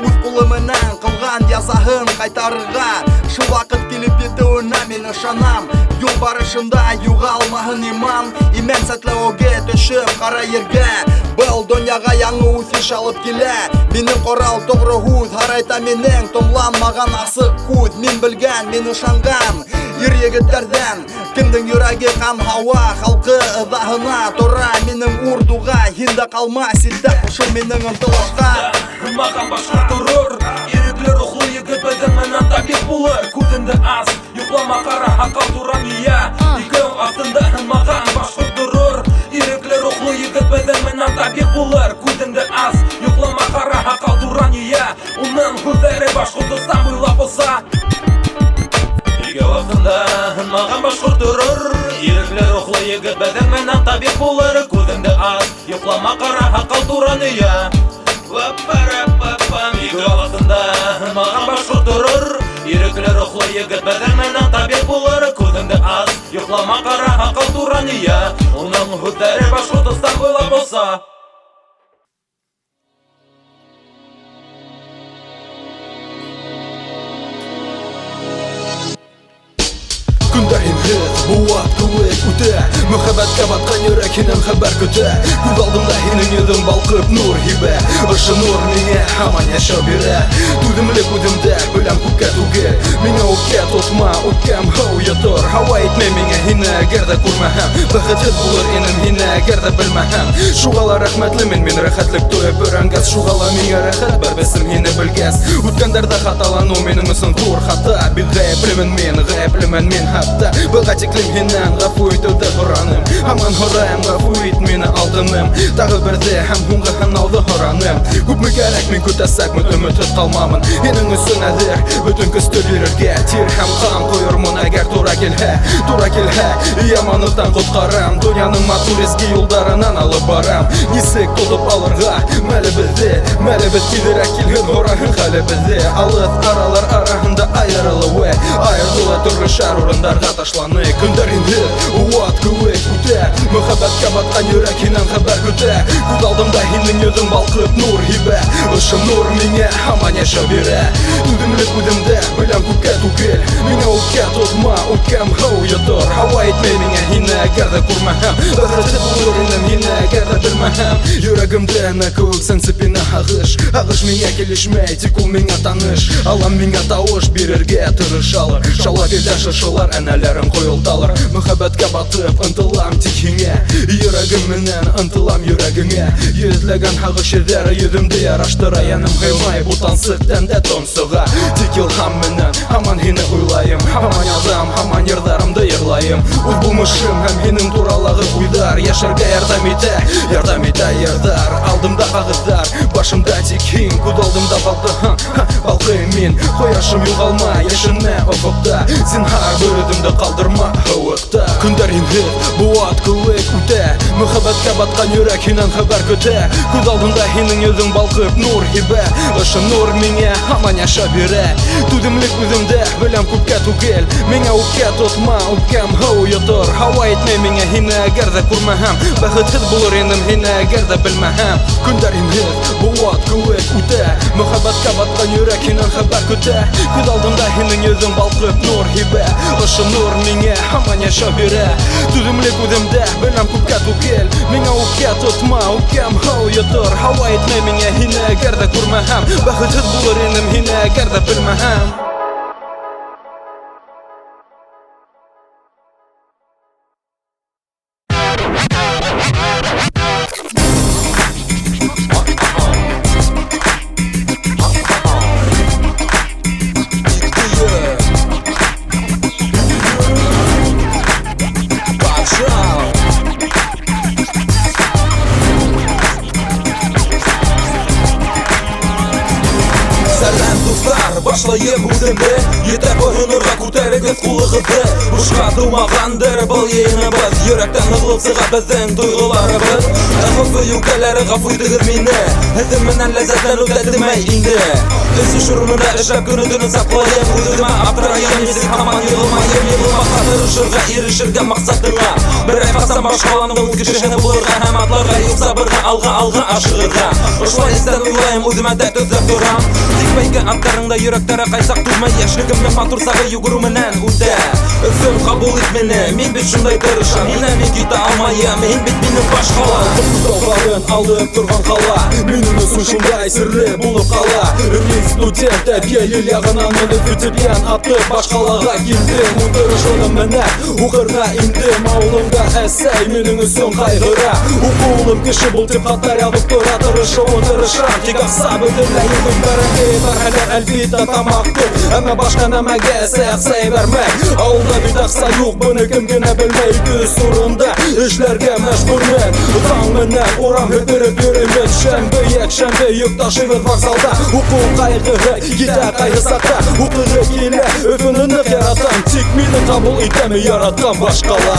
Үҙ ҡулы менән ҡылған язаһын ҡайтарырға. Шул ваҡыт килеп етеүенә мин ышанам. Юл барышында юғалмаһын иман. Имән сәтләүге төшөп ҡара ергә. Был донъяға яңы үҫеш алып килә. Минең ҡорал тоғро һүҙ һарайта минең томланмаған асыҡ күҙ. Мин белгән, мин ышанған ир-егеттәрҙән. Кемдең йөрәге ҡан һауа, халҡы ыҙаһына тора минең урдуға. Һин дә ҡалма ситтә ҡушыл минең ынтылышҡа. Һынмаған башҡорт торор. Ирекле рухлы егет беҙҙең менән табип булыр. Күҙеңде ас, йоҡлама ҡара һаҡал туран ия. Игеү аҫтында һынмаған башҡорт торор. Ирекле рухлы егет беҙҙең менән табип булыр. Күҙеңде ас, йоҡлама ҡара һаҡал туран ия. Уның һүҙҙәре Башҡортостан буйлап оса. Игеү аҫтында һынмаған башҡорт торор. Ирекле рухлы егет беҙҙең менән табип булыр. Күҙеңде ас, йоҡлама ҡара һаҡал туран ия. Игеү аҫтында һынмаған башҡорт торор. Ирекле рухлы егет беҙҙең менән табип булыр. Күҙеңде ас, йоҡлама ҡара һаҡал туран ия. Уның һүҙҙәре Башҡортостан буйлап оса. hit, buat kuvvet үтә Мөхәббәткә баткан йөрәк һиннән хәбәр көтә Күз алдымда һинең йөзең балкып нур һибә Ошо нур миңа һаман яшәү бирә Түземлек үземдә, беләм күпкә түгел Миңа үпкә тотма, үпкәм һау ятыр Һава әйтмә миңа һине әгәр дә күрмәһәм Бәхетһез булыр инем һине әгәр дә белмәһәм Шугала рәхмәтле мин рәхәтлек туеп өйрәнгәс Шугала миңа рәхәт бар бесем һине белгәс Үткәндәрдә хаталану минем өсөн зур хата Бит гаеплемен мин хәтта Быга тиклем һиннән гафу итүдә һораным Һаман һораем гафу ит мине алтыным Тагы бердә һәм һуңгы һынауды һораным Күпме кәрәк мин күтәсәкмен өметһез калмамын Һинең өсөн әзер бөтен көстө бирергә Тир һәм кан куермын әгәр туры килһә Яманлыктан коткарам Дөньяның матур изге юлдарынан алып барам Нисек тотып алырга мәлебез килерәк килгән һораһын хәлебезде Алыс аралар араһында аерылуы Аерылы төрле шәр урындарга ташланы Көндәр инде ват куәт үтә Мөхәббәткә баткан йөрәк һиннән хәбәр көтә Күз алдымда һинең йөзең балкып нур һибә Ошо нур миңа һаман яшәү бирә Түземлек үземдә, беләм күпкә түгел Миңа үпкә тотма, үпкәм һау ятыр Һава әйтмә миңа һине әгәр дә күрмәһәм Бәхетһез булыр инем һине әгәр дә белмәһәм Йөрәгемдә кеүек сепина һагыш Миңа килешмәй, тик ул миңа таныш Алам миңа тавыш бирергә тырышалар Шала бирдә шышылар, әнәләрем куелталар Мөхәббәткә батып ынтылам тик һиңә Йөрәгем менән ынтылам йөрәгеңә Йөзләгән һагыш эҙҙәре йөҙөмдө яраштыра Яным һыймай бу тансыҡ тәндә тонсоға Тик илһам менән һаман һине уйлайым Һаман яҙам, һаман йырҙарымды йырлайым Үҙ булмышым һәм һинең туралағы уйҙар Йәшәргә ярҙам итә йырҙар Алдымда ағыҙҙар, башымда тик һин Күҙ алдымда балҡыйым мин Ҡояшым юғалма, йәшенмә офоҡта Зинһар бер үҙемде ҡалдырма һыуыҡта Көндәр инһеҙ, быуат кеүек үтә Мөхәббәткә батҡан йөрәк һинән хәбәр көтә Күҙ алдымда һинең йөҙөң балҡып нур һибә Ошо нур миңә һаман яшәү бирә Түҙемлек үҙемдә, беләм күпкә түгел Миңә үпкә тотма, үпкәм һыу ятыр Һава әйтмә миңа һине әгәр дә күрмәһәм Бәхетһеҙ булыр инем һине әгәр дә белмәһәм Көндәр инһеҙ, быуат кеүек үтә Мөхәббәткә батҡан йөрәк һинән хәбәр көтә Күҙ алдымда һинең йөҙөң балҡып нур һибә Ошо нур миңә һаман яшәү бирә Түҙемлек үҙемдә, беләм күпкә түгел Миңә үпкә тотма, үпкәм һыу ятыр Һава әйтмә миңа һине әгәр дә күрмәһәм Бәхетһеҙ булыр инем һине әгәр дә белмәһәм Башлайым үҙемде, етә һөнөргә күтәрегеҙ ҡулығыҙҙы Бушҡа тыумағандыр был йыйыныбыҙ Йөрәктән һығылып сыға беҙҙең тойғоларыбыҙ Ғәфү йүкәләре ғәфү итегеҙ мине Һеҙҙең менән ләззәтләнеү тәтемәй инде Өсөш урынында эшләп көнө-төнө саҡлайым Үҙемә аптырайым, нисек һаман йығылмайым Йығылмаҫҡа тырышырға, ирешергә маҡсатыңа Берәй ҡасан башҡаландың үҙ кешеһе булырға Һәм атларға, юҡ сабырға, алға ашығырға Ошолай эстән уйлайым, үҙемә дә төҙләп торам Тик бәйге аттарыңда йөрәктәре ҡайсаҡ түҙмәй Йәшлегемдең матур сағы йүгереү менән үтә Өфөм ҡабул ит мине, мин бит шундай тырышам Һинән мин китә алмайым, һин бит минең башҡала Тауҙарын алып торған ҡала Минең өсөн шундай серле булып ҡала Студент әпйәйел яғынан менеп үтепйән Атып башҡалаға килдем Ултырышыным менән уҡырға индем Ауылымда әсәй минең өсөн ҡайғыра Уҡыулым кеше бул тип хаттар яҙып тора Тырышыуын тырышам, тик аҡса бөтөнләй юҡ Бәрәңге барһәләр әлбиттә тамаҡты Әммә башҡа нәмәгә сәйәҡсәй бәрмәй Ауылда бит аҡса юҡ, быны кем генә белмәй Көс урында эшләргә мәжбүрмен Таң менән урам һөтөрөп йөрөйбөҙ Шәмбе йәкшәмбе йөк ташыйбыҙ вокзалда Уҡыу ҡайғыһы китә ҡайһы саҡта Уҡығы килә, Өфөнө ныҡ яратам Тик мине ҡабул итәме яратҡан башҡала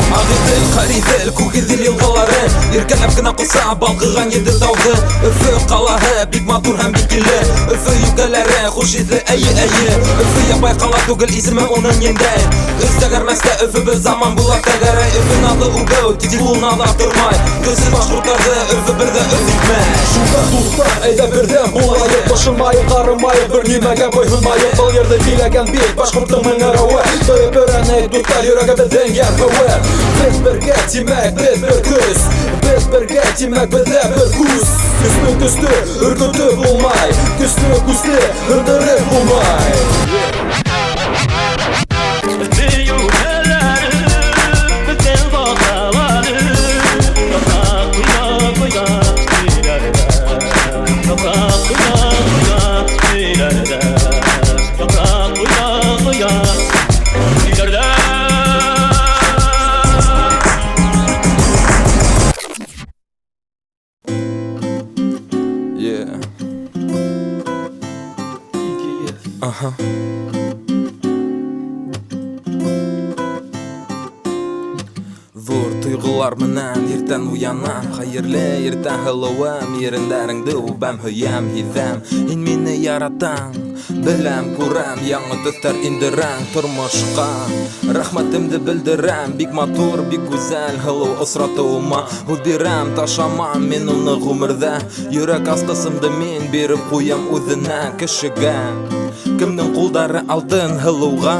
Ағиҙел, ҡариҙел, күгеҙел йылғалары Иркә Сәләп кына кылса балкыган еді тауды Өфі қалаһы бик матур һәм бик киле Өфі юкәләре хуш итле әйе Өфі ябай кала түгел исеме оның еңдәй Өстәгәрмәстә Өфі без заман була тәгәрәй Өфі налы үгәү тик ул нала тормай Көзі башкортларды Өфі бердә Өфі итмәй Шунда дуслар, әйдә бердәм булайык Башымайык, карымайык, бер нимәгә бойһынмайык Был ерді биләгән бит, башкорттың меңәрәве Тоеп өрәнәй дуслар, йөрәгебездән ярһыуы Без бергә тимәк, без бер көз Без бергә тимәк, бездә бер күз Көзле көзле, өркөтө булмай Көзле күзле, ырдырып булмай Зур тойгылар менән иртән уянам Хәерле иртә һылыуым Ерендәреңде үбәм, һөям, һиҙәм Һин мине яратаң Беләм, күрәм, яңы төҫтәр индерәң Тормошҡа рәхмәтемде белдерәм Бик матур, бик гүзәл һылыу осратыуыма Һүҙ бирәм, ташамам мин уны ғүмерҙә Йөрәк асҡысымды мин биреп ҡуям үҙенә Кешегә Кемнең ҡулдары алтын һылыуға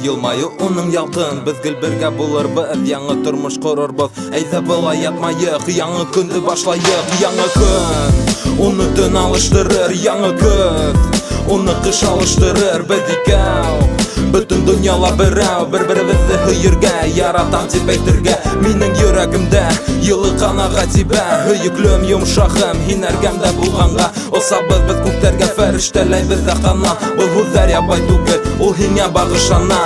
Йылмайы уның ялҡын Беҙ гел бергә булырбыҙ Яңы тормош ҡорорбоҙ Әйҙә былай ятмайыҡ Яңы көндө башлайыҡ Яңы көн Уны төн алыштырыр Яңы көҙ Уны ҡыш алыштырыр Беҙ икәү Бөтөн донъяла берәү Бер-беребеҙҙе һөйөргә Яратам тип әйтергә Минең йөрәгемдә Йылы ҡанага тибә Һөйөклөм, йомшағым Һин әргәмдә булғанға Осабыҙ беҙ күктәргә Фәрештәләйбеҙ ҙә ҡанат Был һүҙҙәр ябай түгел Ул һиңә бағышлана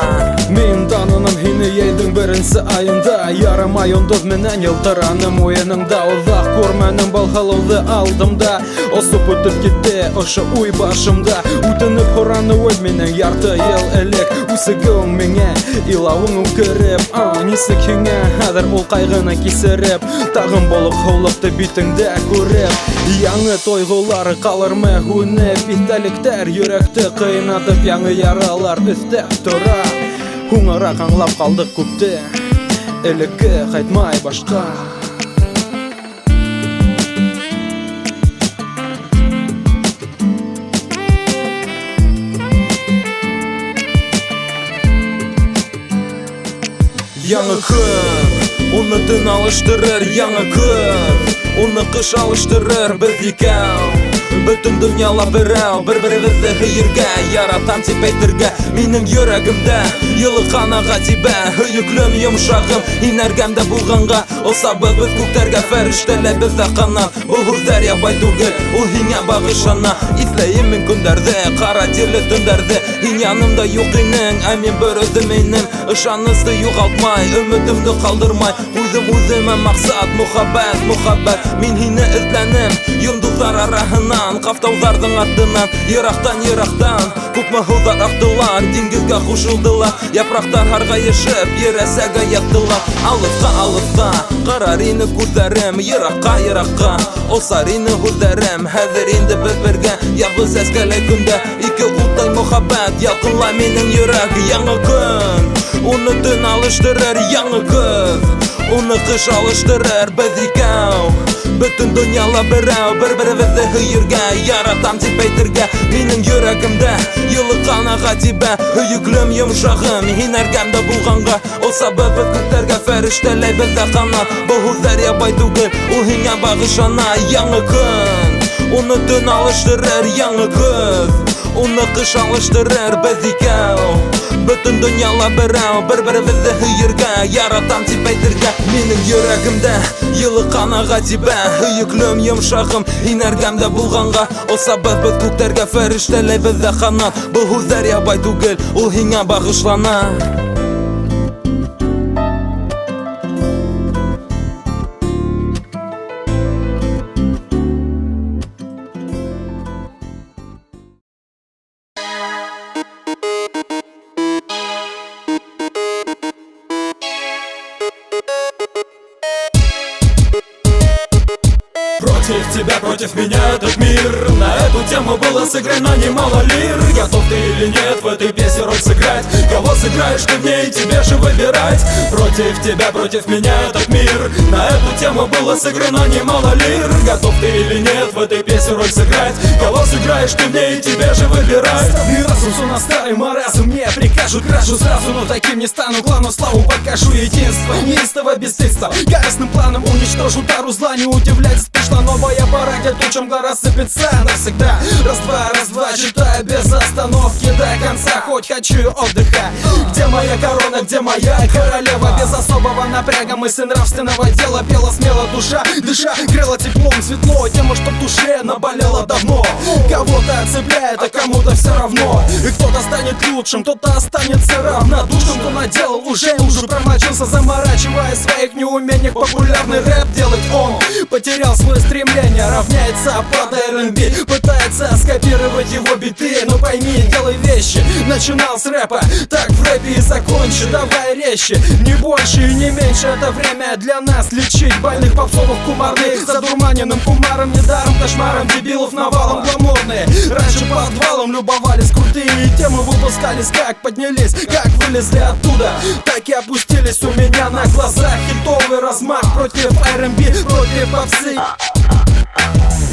Мин таныным һине йәйҙең беренсе айында Ярыма йондоҙ менән йылтыраным уйыныңда Оҙаҡ күрмәнем был һылыуҙы алдымда Осоп үтеп китте ошо уй башымда Үтенеп һораны үҙ минең ярты йыл элек Үсегеүең миңә, илауың үкереп Нисек һиңә хәҙер ул ҡайғыны кисереп Тағын булып һыулыҡты битеңдә күреп Яңы тойғолар ҡалырмы һүнеп Иҫтәлектәр йөрәкте ҡыйнатып Яңы яралар өҫтәп тора Һуңыраҡ аңлап ҡалдыҡ күпте Элекке ҡайтмай башҡа Яңы көн Уны төн алыштырыр Яңы көҙ Уны ҡыш алыштырыр Беҙ икәү Бөтөн донъяла берәү Бер-беребеҙҙе һөйөргә Яратам тип әйтергә Минең йөрәгемдә Йылы ҡанага тибә Һөйөклөм, йомшағым Һин әргәмдә булғанға Осабыҙ беҙ күктәргә Фәрештәләйбеҙ ҙә ҡанат Был һүҙҙәр ябай түгел Ул һиңә бағышлана Иҫләйем мин көндәрҙе Ҡара тирле төндәрҙе Һин янымда юҡ инең Ә мин бер өҙөм инем Ышанысты юғалтмай Өмөтөмдө ҡалдырмай Ҡуйҙым үҙемә маҡсат Мөхәббәт, мөхәббәт Мин һине эҙләнем Йондоҙҙар араһынан Ҡафтауҙарҙың артынан Йыраҡтан Күпме һыуҙар аҡтылар Диңгеҙгә ҡушылдылар Япраҡтар һарғайышып Ерәсәгә яттылар Алыҫҡа ҡарар ине күҙҙәрем Йыраҡҡа Осар ине һүҙҙәрем Хәҙер инде беҙ бергә Яҙғы сәскәләй көндә Ике уттай мөхәббәт Ялҡынлай минең йөрәк Яңы көн Уны төн алыштырыр Яңы көҙ Уны ҡыш алыштырыр Беҙ икәү Бөтөн донъяла берәү Бер-беребеҙҙе һөйөргә Яратам тип әйтергә Минең йөрәгемдә Йылы ҡанага тибә Һөйөклөм, йомшағым Һин әргәмдә булғанға Осабыҙ беҙ күктәргә Фәрештәләйбеҙ ҙә ҡанат Был һүҙҙәр ябай түгел Ул һиңә бағышлана Яңы көн Уны төн алыштырыр Яңы көҙ Уны ҡыш алыштырыр Беҙ икәү Бөтөн донъяла берәү Бер-беребеҙҙе һөйөргә Яратам тип әйтергә Минең йөрәгемдә Йылы ҡанага тибә Һөйөклөм, йомшағым Һин әргәмдә булғанға Осабыҙ беҙ күктәргә Фәрештәләйбеҙ ҙә ҡанат Был һүҙҙәр ябай түгел Ул һиңә бағышлана Против тебя, против меня этот мир. На эту тему было сыграно немало лир. Готов ты или нет в этой песне роль сыграть? Кого сыграешь ты в ней, тебе же выбирать. Против тебя, против меня этот мир. На эту тему было сыграно немало лир. Готов ты или нет в этой песне роль сыграть? Кого сыграешь ты в ней, тебе же выбирать. Старый разум, сон на старый маразм. Мне прикажут, крашу сразу, но таким не стану. Главную славу покажу, единство, неистово бесстыдство. Яростным планом уничтожу тару зла. Не удивляйтесь, пришла новая пора, где тучам гора сыпется навсегда. Раз-два, читаю без остановки до конца, хоть хочу отдыха. Где моя корона, где моя королева? Без особого напряга мысль нравственного дела. Пела смело душа, дыша, грела теплом, светло. Тема, что в душе наболела давно. Кого-то цепляет, а кому-то все равно. И кто-то станет лучшим, кто-то останется равнодушным. Кто наделал уже промочился, заморачивая в своих неумениях. Популярный рэп делать он потерял свое стремление, равняется под R&B. Пытается скопировать его биты, но пойми, делай вещи. Начинал с рэпа, так в рэпе и закончи. Давай резче, не больше и не меньше. Это время для нас лечить больных попсовых кумарных. Задурманенным кумаром, недаром кошмаром дебилов навалом гламурные. Раньше по подвалам любовались, крутые темы выпускались. Как поднялись, как вылезли оттуда, так и опустились у меня на глазах. Хитовый размах против R&B, против попсы.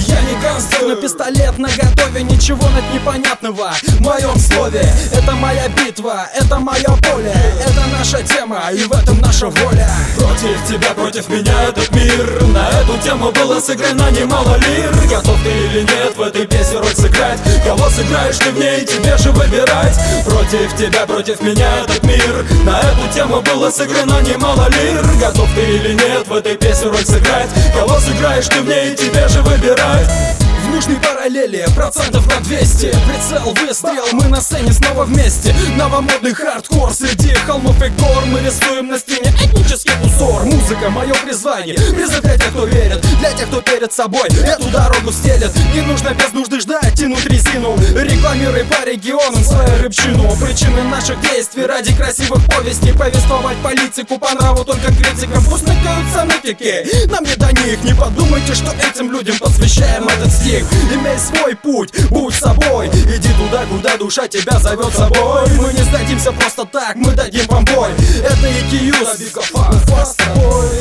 Я не гангстер, но пистолет наготове. Ничего нет непонятного в моем слове. Это моя битва, это мое поле. Это наша тема, и в этом наша воля. Против тебя, против меня этот мир. На эту тему было сыграно немало лир. Готов ты или нет в этой песне роль сыграть? Кого сыграешь ты в ней, тебе же выбирать. Против тебя, против меня этот мир. На эту тему было сыграно немало лир. Готов ты или нет в этой песне роль сыграть? Кого сыграешь ты в ней, тебе же выбирать. В нужной параллели, процентов на 200. Прицел, выстрел, мы на сцене снова вместе. Новомодный хардкор среди холмов и гор. Мы рисуем на стене этнический узор. Музыка — мое призвание, призыв для тех, кто верит, для тех, кто перед собой эту дорогу стелет. Не нужно без нужды ждать, тянуть резину. Рекламируй по регионам свою рыбчину. Причины наших действий ради красивых повестей. Повествовать политику по нраву только критикам. Пусть накаются нытики, нам не до них. Не подумайте, что этим людям посвящаем этот стих. Имей свой путь, будь собой. Иди туда, куда душа тебя зовет собой. Мы не сдадимся просто так, мы дадим вам бой. Это EQ's,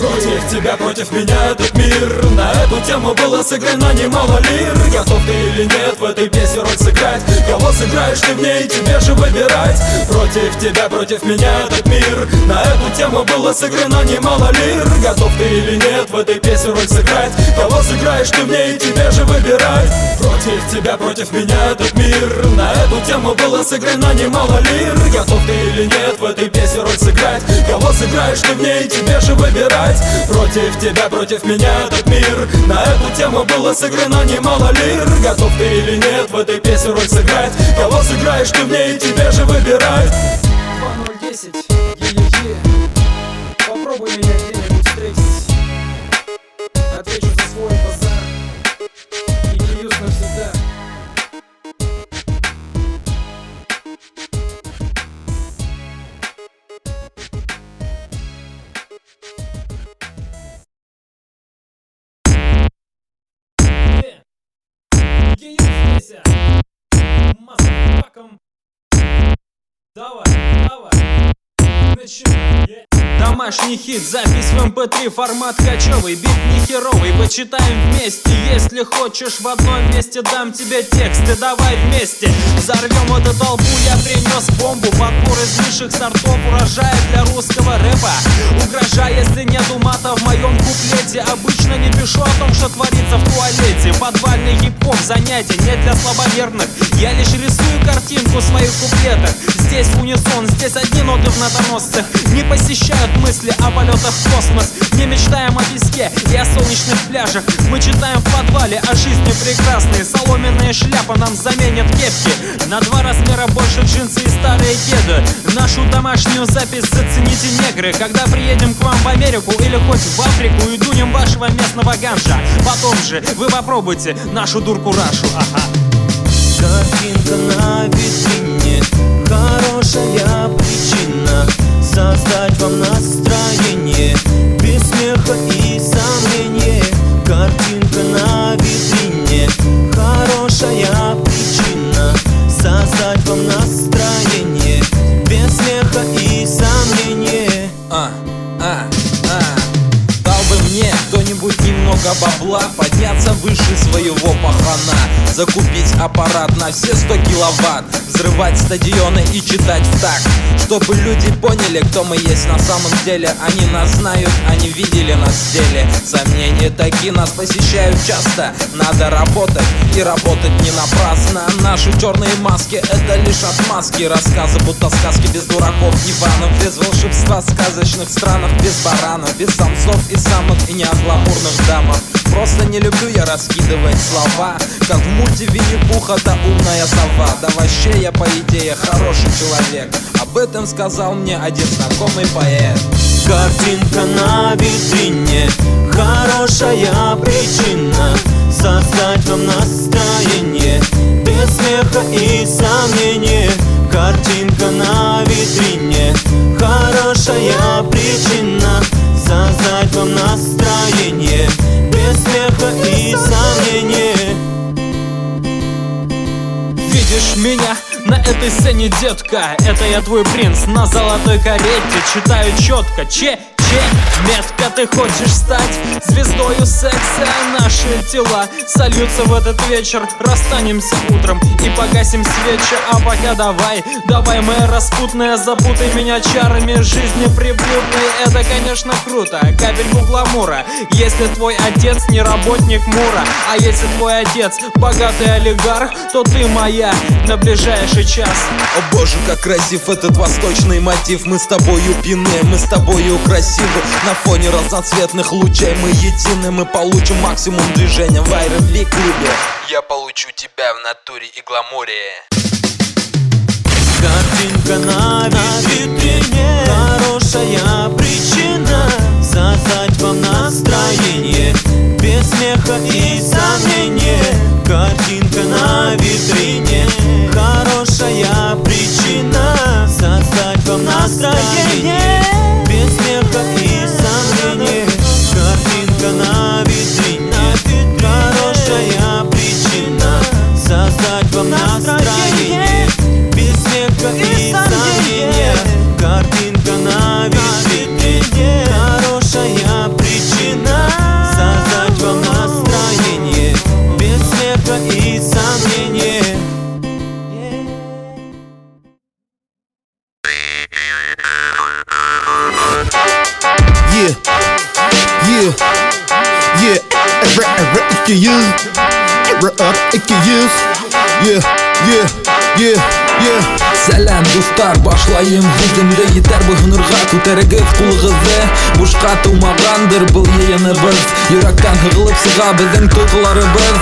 против тебя, против меня этот мир. На эту тему было сыграно немало лир. Готов ты или нет в этой песне роль сыграть? Кого сыграешь ты в ней, тебе же выбирать. Против тебя, против меня этот мир. На эту тему было сыграно немало лир. Готов ты или нет в этой песне роль сыграть? Кого сыграешь ты в ней, тебе же выбирать. Против тебя, против меня этот мир. На эту тему было сыграно немало лир. Готов ты или нет в этой песне роль сыграть? Кого сыграешь ты в ней, тебе же выбирать. Против тебя, против меня этот мир. На эту тему было сыграно немало лир. Готов ты или нет в этой песне роль сыграть? Кого сыграешь ты в ней, тебе же выбирать. 2010, попробуй меня где-нибудь встретить. Отвечу за свой базар. EQ's навсегда. Давай, начинай. Домашний хит, запись в MP3, формат кочевый, бит не херовый, почитаем вместе. Если хочешь в одном месте, дам тебе тексты, давай вместе взорвем эту толпу. Я принес бомбу, подбор из высших сортов урожая для русского рэпа. Угрожая, если нету мата в моем куплете. Обычно не пишу о том, что творится в туалете. Подвальный хип-хоп занятие не для слабонервных. Я лишь рисую картинку в своих куплетах. Здесь унисон, здесь одни ноты в нотоносцах. Не посещают мысли о полетах в космос. Не мечтаем о песке и о солнечных пляжах. Мы читаем в подвале о жизни прекрасной. Соломенные шляпы нам заменят кепки. На 2 размера больше джинсы и старые кеды. Нашу домашнюю запись зацените, негры. Когда приедем к вам в Америку или хоть в Африку и дунем вашего местного ганжа. Потом же вы попробуйте нашу дурку Рашу. Ага. Картинка на витрине, хорошая причина создать вам настроение без смеха и сомнения. Картинка на где-нибудь немного бабла, подняться выше своего пахана, закупить аппарат на все 100 киловатт, взрывать стадионы и читать в такт, чтобы люди поняли, кто мы есть на самом деле. Они нас знают, они видели нас в деле. Сомнения такие нас посещают часто. Надо работать и работать не напрасно. Наши черные маски — это лишь отмазки. Рассказы будто сказки, без дураков Иванов, без волшебства в сказочных странах, без баранов, без самцов и самок и не от гламурных дамов. Просто не люблю я раскидывать слова, как в мульте Винни-Пуха та умная сова. Да вообще я по идее хороший человек, об этом сказал мне один знакомый поэт. Картинка на витрине, хорошая причина создать вам настроение, без смеха и сомнения. Картинка на витрине, хорошая причина создать вам настроение, без смеха и сомнения. Видишь меня на этой сцене, детка? Это я твой принц на золотой карете. Читаю четко, метко. Ты хочешь стать звездою секса? Наши тела сольются в этот вечер. Расстанемся утром и погасим свечи. А пока давай, моя распутная, запутай меня чарами жизни приблудной. Это, конечно, круто, капельку гламура, если твой отец не работник МУРа. А если твой отец богатый олигарх, то ты моя на ближайший час. О боже, как красив этот восточный мотив. Мы с тобою пьяны, мы с тобою красивы. На фоне разноцветных лучей мы едины. Мы получим максимум движения в R&B-клубе. Я получу тебя в натуре и гламуре. Картинка на витрине, хорошая причина создать вам настроение, без смеха и сомнения. Картинка на витрине, хорошая причина создать вам настроение, без смеха и сомнения. Картинка на витрине, хорошая причина создать вам настроение, без смеха и сомнения. Картинка на витрине, хорошая причина создать вам настроение, без смеха и сомнения. Сәлем достар, башлайым үземді. Етер бұл ғынырға көтерігіз құлығызды. Бушқа тумағандыр бұл ейінібіз. Йөрәктән ғығылып сыға біздің тұғыларыбыз.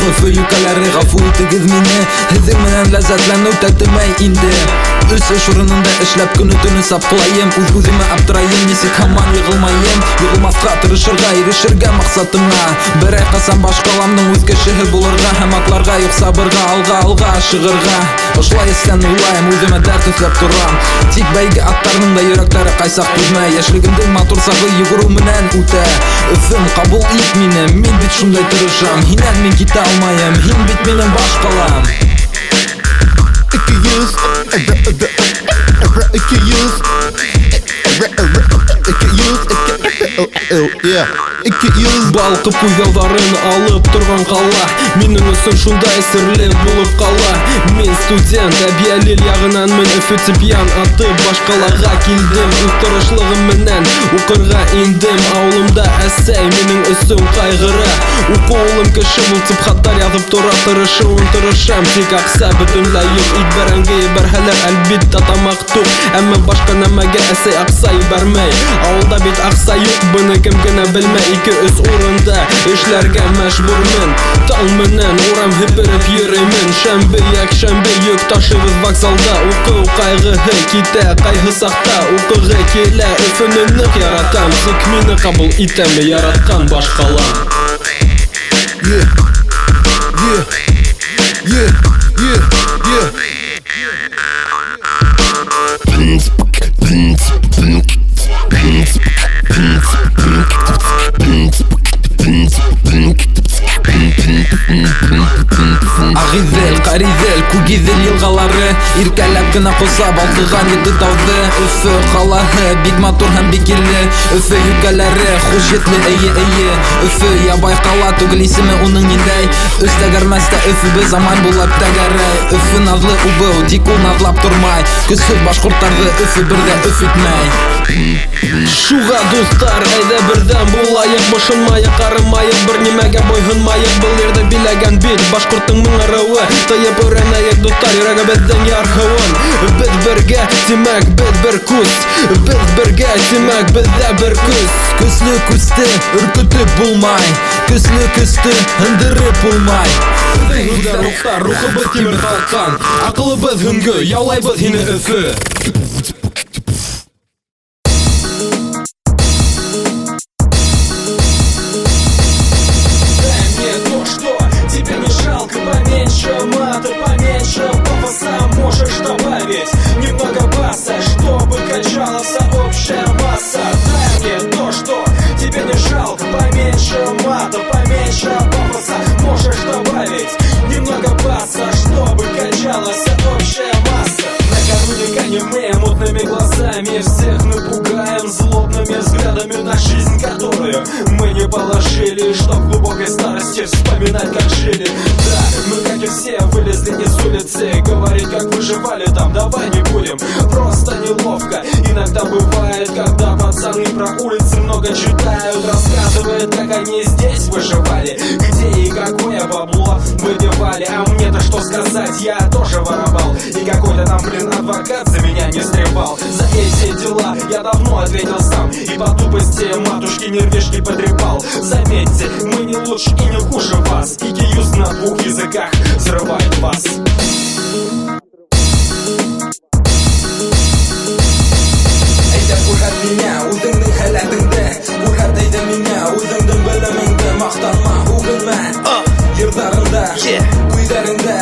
Өфі юкалары ғафу етігіз мені. Хізің менен ләзәтләну тәтімәй инді. Үсі шұрынында эшләп күні түні сапқылайым. Үз-үзіме аптырайым, несек хаман йығылмайым. Йығылмасқа тырышырға, ирешірге мақсатыңа. Бір айқасан башқаламның үз кешігі болырға. Һәм атларға, юқ сабырға, алға шығырға. Ошлай естен уйлайым, үзіме дәрт өсләп тұрам. Тик бәйге аттарның да йөрәктәре қайсақ түзмә. Яшілігімдің матур сағы йығыру менән үтә. Өфім қабул ит мине, мин бит шундай тырышам. Һинән мин китә алмайым, һин бит минең башҡалам. Балқып уялдарын алып тұрған қала, менің өсім шундай сірлі болып қала. Мен студент, әбиялел яғынан мен өфетіпиян атып башқалаға келдім. Ұқтырышлығым менен ұқырға индім. Ауылымда әсәй менің өсім қайғыра. Оқуылым кіші бұлтып хаттар язып тұра тырышуын тырышам. Тек ақса бүтінләй юқ, итбәрәнге бәрхәләр әлбетта тамақ туқ. Әмі башқа нәмәге әсәй ақса ебәрмәй. Ауылда бит ақса юқ, бұны кем генә белмәй. Ике-өс урында эшләргә мәжбүрмен. Таң менән урам һепереп йөрөймен. Шәмбе якшәмбе йөк ташыбыз вокзалда. Уку кайгыһы китә кайгы сакта. Укыгы килә, Өфөне нык яратам. Тик мине кабул итәме яраткан башкала. Ағизел, қаризел, Күгизел елгалары иркәләп кенә куса балкыган еді тауды. Өфе калаһы бик матур һәм бик илле. Өфе юкәләре хуш етле әйе. Өфе ябай кала түгел исеме уның ниндәй. Өстәгәрмәстә Өфебез заман булып тәгәрәй. Өфе назлы убыл, тик ул назлап тормай. Көсһез башкортларны Өфе бердә өф итмәй. Шуға дуслар, әйдә бердәм булайык, бошынмайык, карымайык, бер нимәгә буйһынмайык. Был ердә биләгән бит башкорттың моңарыуы. Тоеп өйрәнәйек дуслар, йөрәгебездән ярһыуын. Без бергә, тимәк без бер күз. Без бергә, тимәк бездә бер күз. Көсле күсте үркетеп булмай. Көсле күсте һындырып булмай. Бездә рухтар, рухыбыз тимер халкан. Акылыбыз һөнгө, яулайбыз һине Өфе. Поменьше пафоса можешь добавить. Немного баса, чтобы качалась общая масса. Дай мне то, что тебе не жалко. Поменьше мата, поменьше пафоса можешь добавить. Немного баса, чтобы качалась общая масса. Накануне канемея мутными глазами всех напугаем злобными взглядами на жизнь, которую мы не положили, чтоб в глубокой старости вспоминать, как жили. Да, мы, как и все, вылезли из улицы. Говорить, как выживали там, давай не будем. Просто неловко иногда бывает, когда пацаны про улицы много читают. Рассказывают, как они здесь выживали, где и какое бабло выбивали. А мне-то что сказать, я тоже воровал. И какой-то там, адвокат за меня не стребал. За эти дела я давно ответил сам. И по тупости матушки нервишки потрепал. Заметьте, мы не лучше и не хуже вас. И гиюз на двух языках взрывает вас. Әйдә күрһәт миңа үзеңнең хәләтеңдә. Күрһәт әйдә миңа үзеңнең белемеңдә. Мактанма, үгенмә йыртларыңда, күйләреңдә,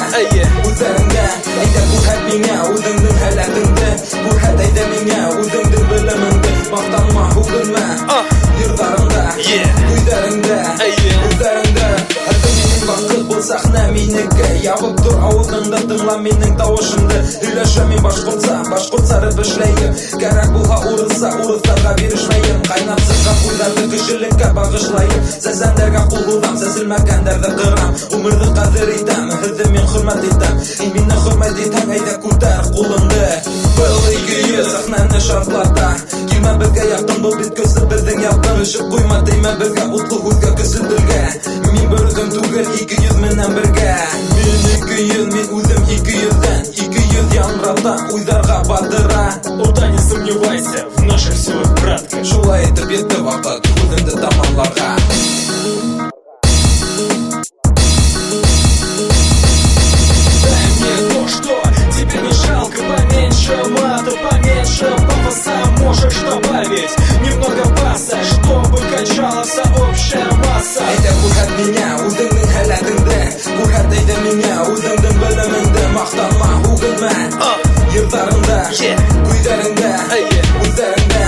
үзләреңдә. Әйдә күрһәт миңа үзеңнең хәләтеңдә. Күрһәт әйдә миңа үзеңнең белемеңдә. Мактанма, үгенмә йыртларыңда, күйләреңдә, үзләреңдә. Вакыт бул сахна минеке. Ябып тур авызыңда, тыңла минең тавышымды. Һөйләшәм мин башкортса, башкортса рэп эшләйем. Кәрәк булһа урысса, урысларга бирешмәем. Кайнап сыккан уйларны кешелеккә багышлайым. Сәзәнләргә кул һузам, сәзелмәгәндәрҙе кырам. Умырҙы ҡәҙер итәм, һеҙҙе мин хөрмәт итәм. Һин мине хөрмәт итәң, әйҙә күтәр ҡулыңды. Был 200 сәхнәне шартлата. Килмә беҙгә яҡын, был бит көслө беҙҙең яҡын. Ышыҡ ҡуйма, теймә беҙгә утлы һүҙгә, көслө телгә. Мин бер үҙем түгел, 200 менән бергә. Мин 200, мин үҙем 200-дән. 200 яңрата, уйҙарға батыра. О, не сомневайся в наших силах, братка. Шулай итеп етте ваҡыт үҙемде тамамларға. Дай мне то, что тебе не жалко. Поменьше мата, поменьше пафоса можешь добавить. Немного баса, чтобы качалась общая масса. Әйдә күрһәт миңа үзеңнең хәләтеңдә. Күрһәт әйдә миңа үзеңнең белемеңдә. Мактанма, үгенмә йыртларыңда, күйләреңдә, үзләреңдә.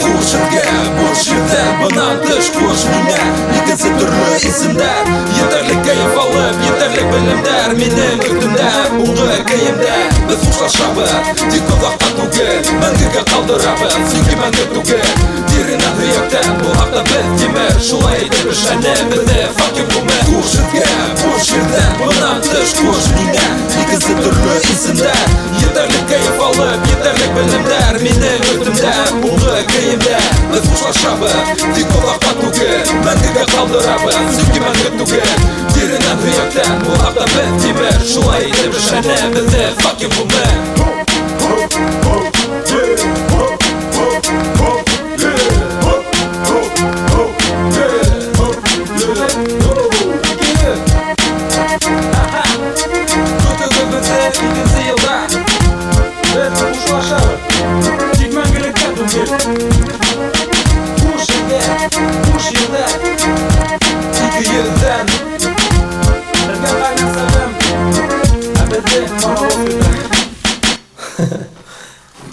Хушетке, буш ердән бынан тыш куш миңа. Икенсе төрлө исемдәр. Етерлек кәйеф алып, етерлек белемдәр. Минең өстөмдә, уңгы кәемдә. Без хушлашабыз, тик оҙаҡҡа түгел. Мәңгегә ҡалдырабыҙ, сөнки мәңге түгел. Тиренән һөйәктән бул хаҡта беҙ тимер. Шулай итеп эшләне беҙҙе факир булмы. Хушетке, буш ердән бынан тыш куш миңа. Икенсе төрлө исемдәр. Етерлек кәйеф алып, етерлек белемдәр. Минең өстөмдә, уңгы кәйемдә. Без хушлашабыҙ, тик оҙаҡҡа түгел. Мәңгегә ҡалдырабыҙ, сөнки мәңге түгел. Тиренән һөйәктән бул хаҡта беҙ тимер. Шулай итеп эшләне беҙҙе факир булмы.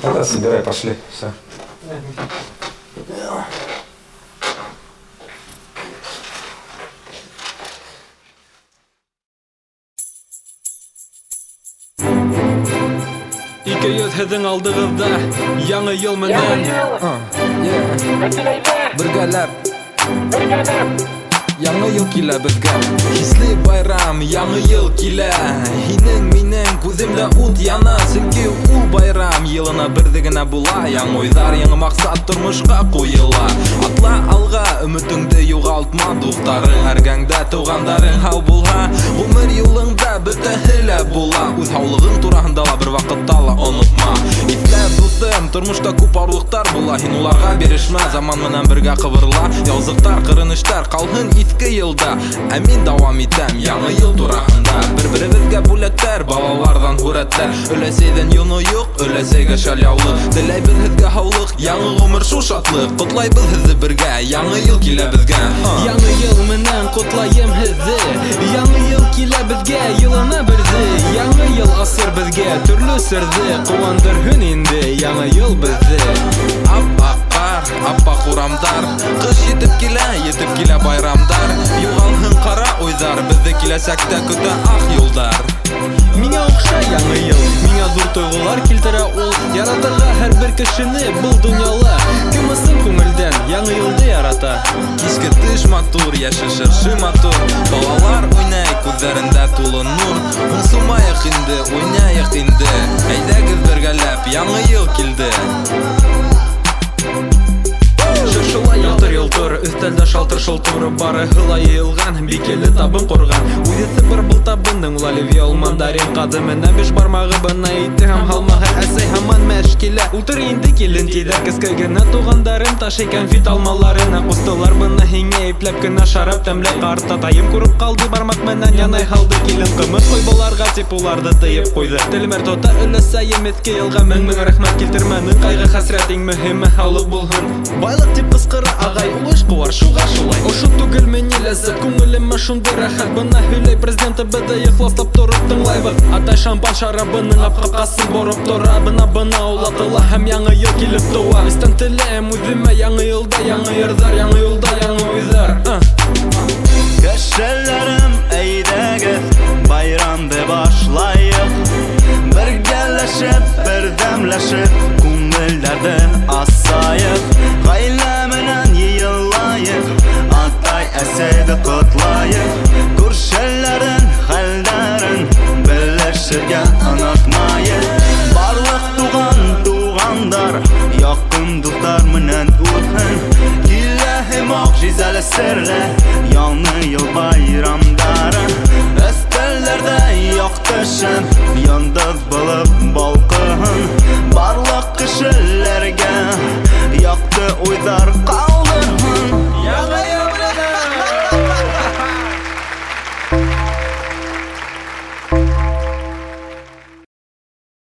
Тогда собирай, пошли. Все. 200 һеҙҙең алдығыҙҙа яңы йыл менән. Бергәләп Яңы ел килә безгә. Хисле байрам, яңы ел килә. Һинең минең күземдә ут яна. Сөнки ул байрам йылына берҙе генә була. Яңы уйҙар, яңы маҡсат тормошҡа ҡуйыла. Атла алға, өмөтөңдө юғалтма. Дуҫтарың әргәңдә, туғандарың һау булһа, ғүмер юлыңда бөтәһе лә була. Үҙ һаулығың тураһында ла бер ваҡытта ла онотма. Иҫлә дуҫым, тормошта күп ауырлыҡтар була. Һин уларға бирешмә, заман менән бергә ҡыбырла. Яуызлыҡтар, ҡырыныштар ҡалһын иҫке йылда. Ә мин дауам итәм яңы йыл тураһында. Бер-беребеҙгә бүләктәр, балаларҙан һүрәттәр. Өләсәйҙән йоно юҡ, өләсәйгә шәл яулыҡ. Теләйбеҙ һеҙгә һаулыҡ, яңы ғүмер шул шатлыҡ. Ҡотлайбыҙ һеҙҙе бергә, яңы йыл килә беҙгә. Яңы йыл менән ҡотлайым һеҙҙе. Яңы йыл килә беҙгә, йылына берҙе. Яңы йыл асыр беҙгә төрлө серҙе. Ҡыуандырһын инде яңы йыл беҙҙе. Ап-ак ҡар, ап-аҡ урамдар. Ҡыш етеп килә байрамдар. Юғалһын ҡара уйҙар, беҙҙе киләсәктә көтә аҡ юлдар. Миңә оҡшай яңы йыл, миңә ҙур тойғолар килтерә ул. Яратырға һәр бер кешене был донъяла. Кем ысын күңелдән яңы йылды ярата. Киске тыш матур, йәше шыршы матур. Балалар уйнай, күҙҙәрендә тулы нур. Унсумайыҡ инде, уйнайыҡ инде. Әйҙәгеҙ бергәләп, яңы йыл килде. Шыршылай ялтыр-йолтор, өҫтәлдә шалтыр-шолтор. Барыһы ла йыйылған, бикеле табын ҡорған. Үҙеҫе бер был табындың, оливьол, мандарин ҡаҙы менән биш бармағы бына ите һәм һалмаһы. Әсәй һаман мәш килә. Ултыр инде килен тиҙәр, кескәй генә туғандарын ташый кәнфит алмаларына. Ҡустылар бына һиңә ипләп кенә шарап тәмләй. Ҡартатайым күреп ҡалды, бармаҡ менән янай һалды. Килен ҡымыҙ ҡуй быларға тип уларҙы тыйып ҡуйҙы. Телмәр тота өләсәйем эҫке йылға. Мең рәхмәт килтермәнең, ҡайғы хәсрәтең мөһиме һаулыҡ булһын. Байлыҡ тип ҡысҡыра ағай, улыш ҡыуар шуға шулай. Ошо түгел мене ләззәт, күңелемә шундай рәхәт. Бына һөйләй президентыбыҙҙы, ихласлап тороп тыңлайбыҙ. Атай шампан шарабының ҡапҡасын бороп тора. Бына улатыла һәм яңы йыл килеп тыуа. Истән теләйем үҙемә яңы йылда, яңы йырҙар, яңы юлда, яңы уйҙар. Кәшәләрем, әйҙәгеҙ, байрамды башлайыҡ. Бергәләшеп, берҙәмләшеп, күңелдәрҙе асайыҡ. Ғаилә менән йыйылайыҡ, атай әсәйҙе ҡотлайыҡ. Күршеләрен, хәлдәрен белешергә онотмайыҡ. Барлыҡ туғандар, яҡын дуҫтар менән үтһен. Киләһе мөғжизәле серле яңы йыл байрамдары. Өҫтәлдәрҙә яҡты шәм, йондоҙ булып балҡыһын. Барлыҡ кешеләргә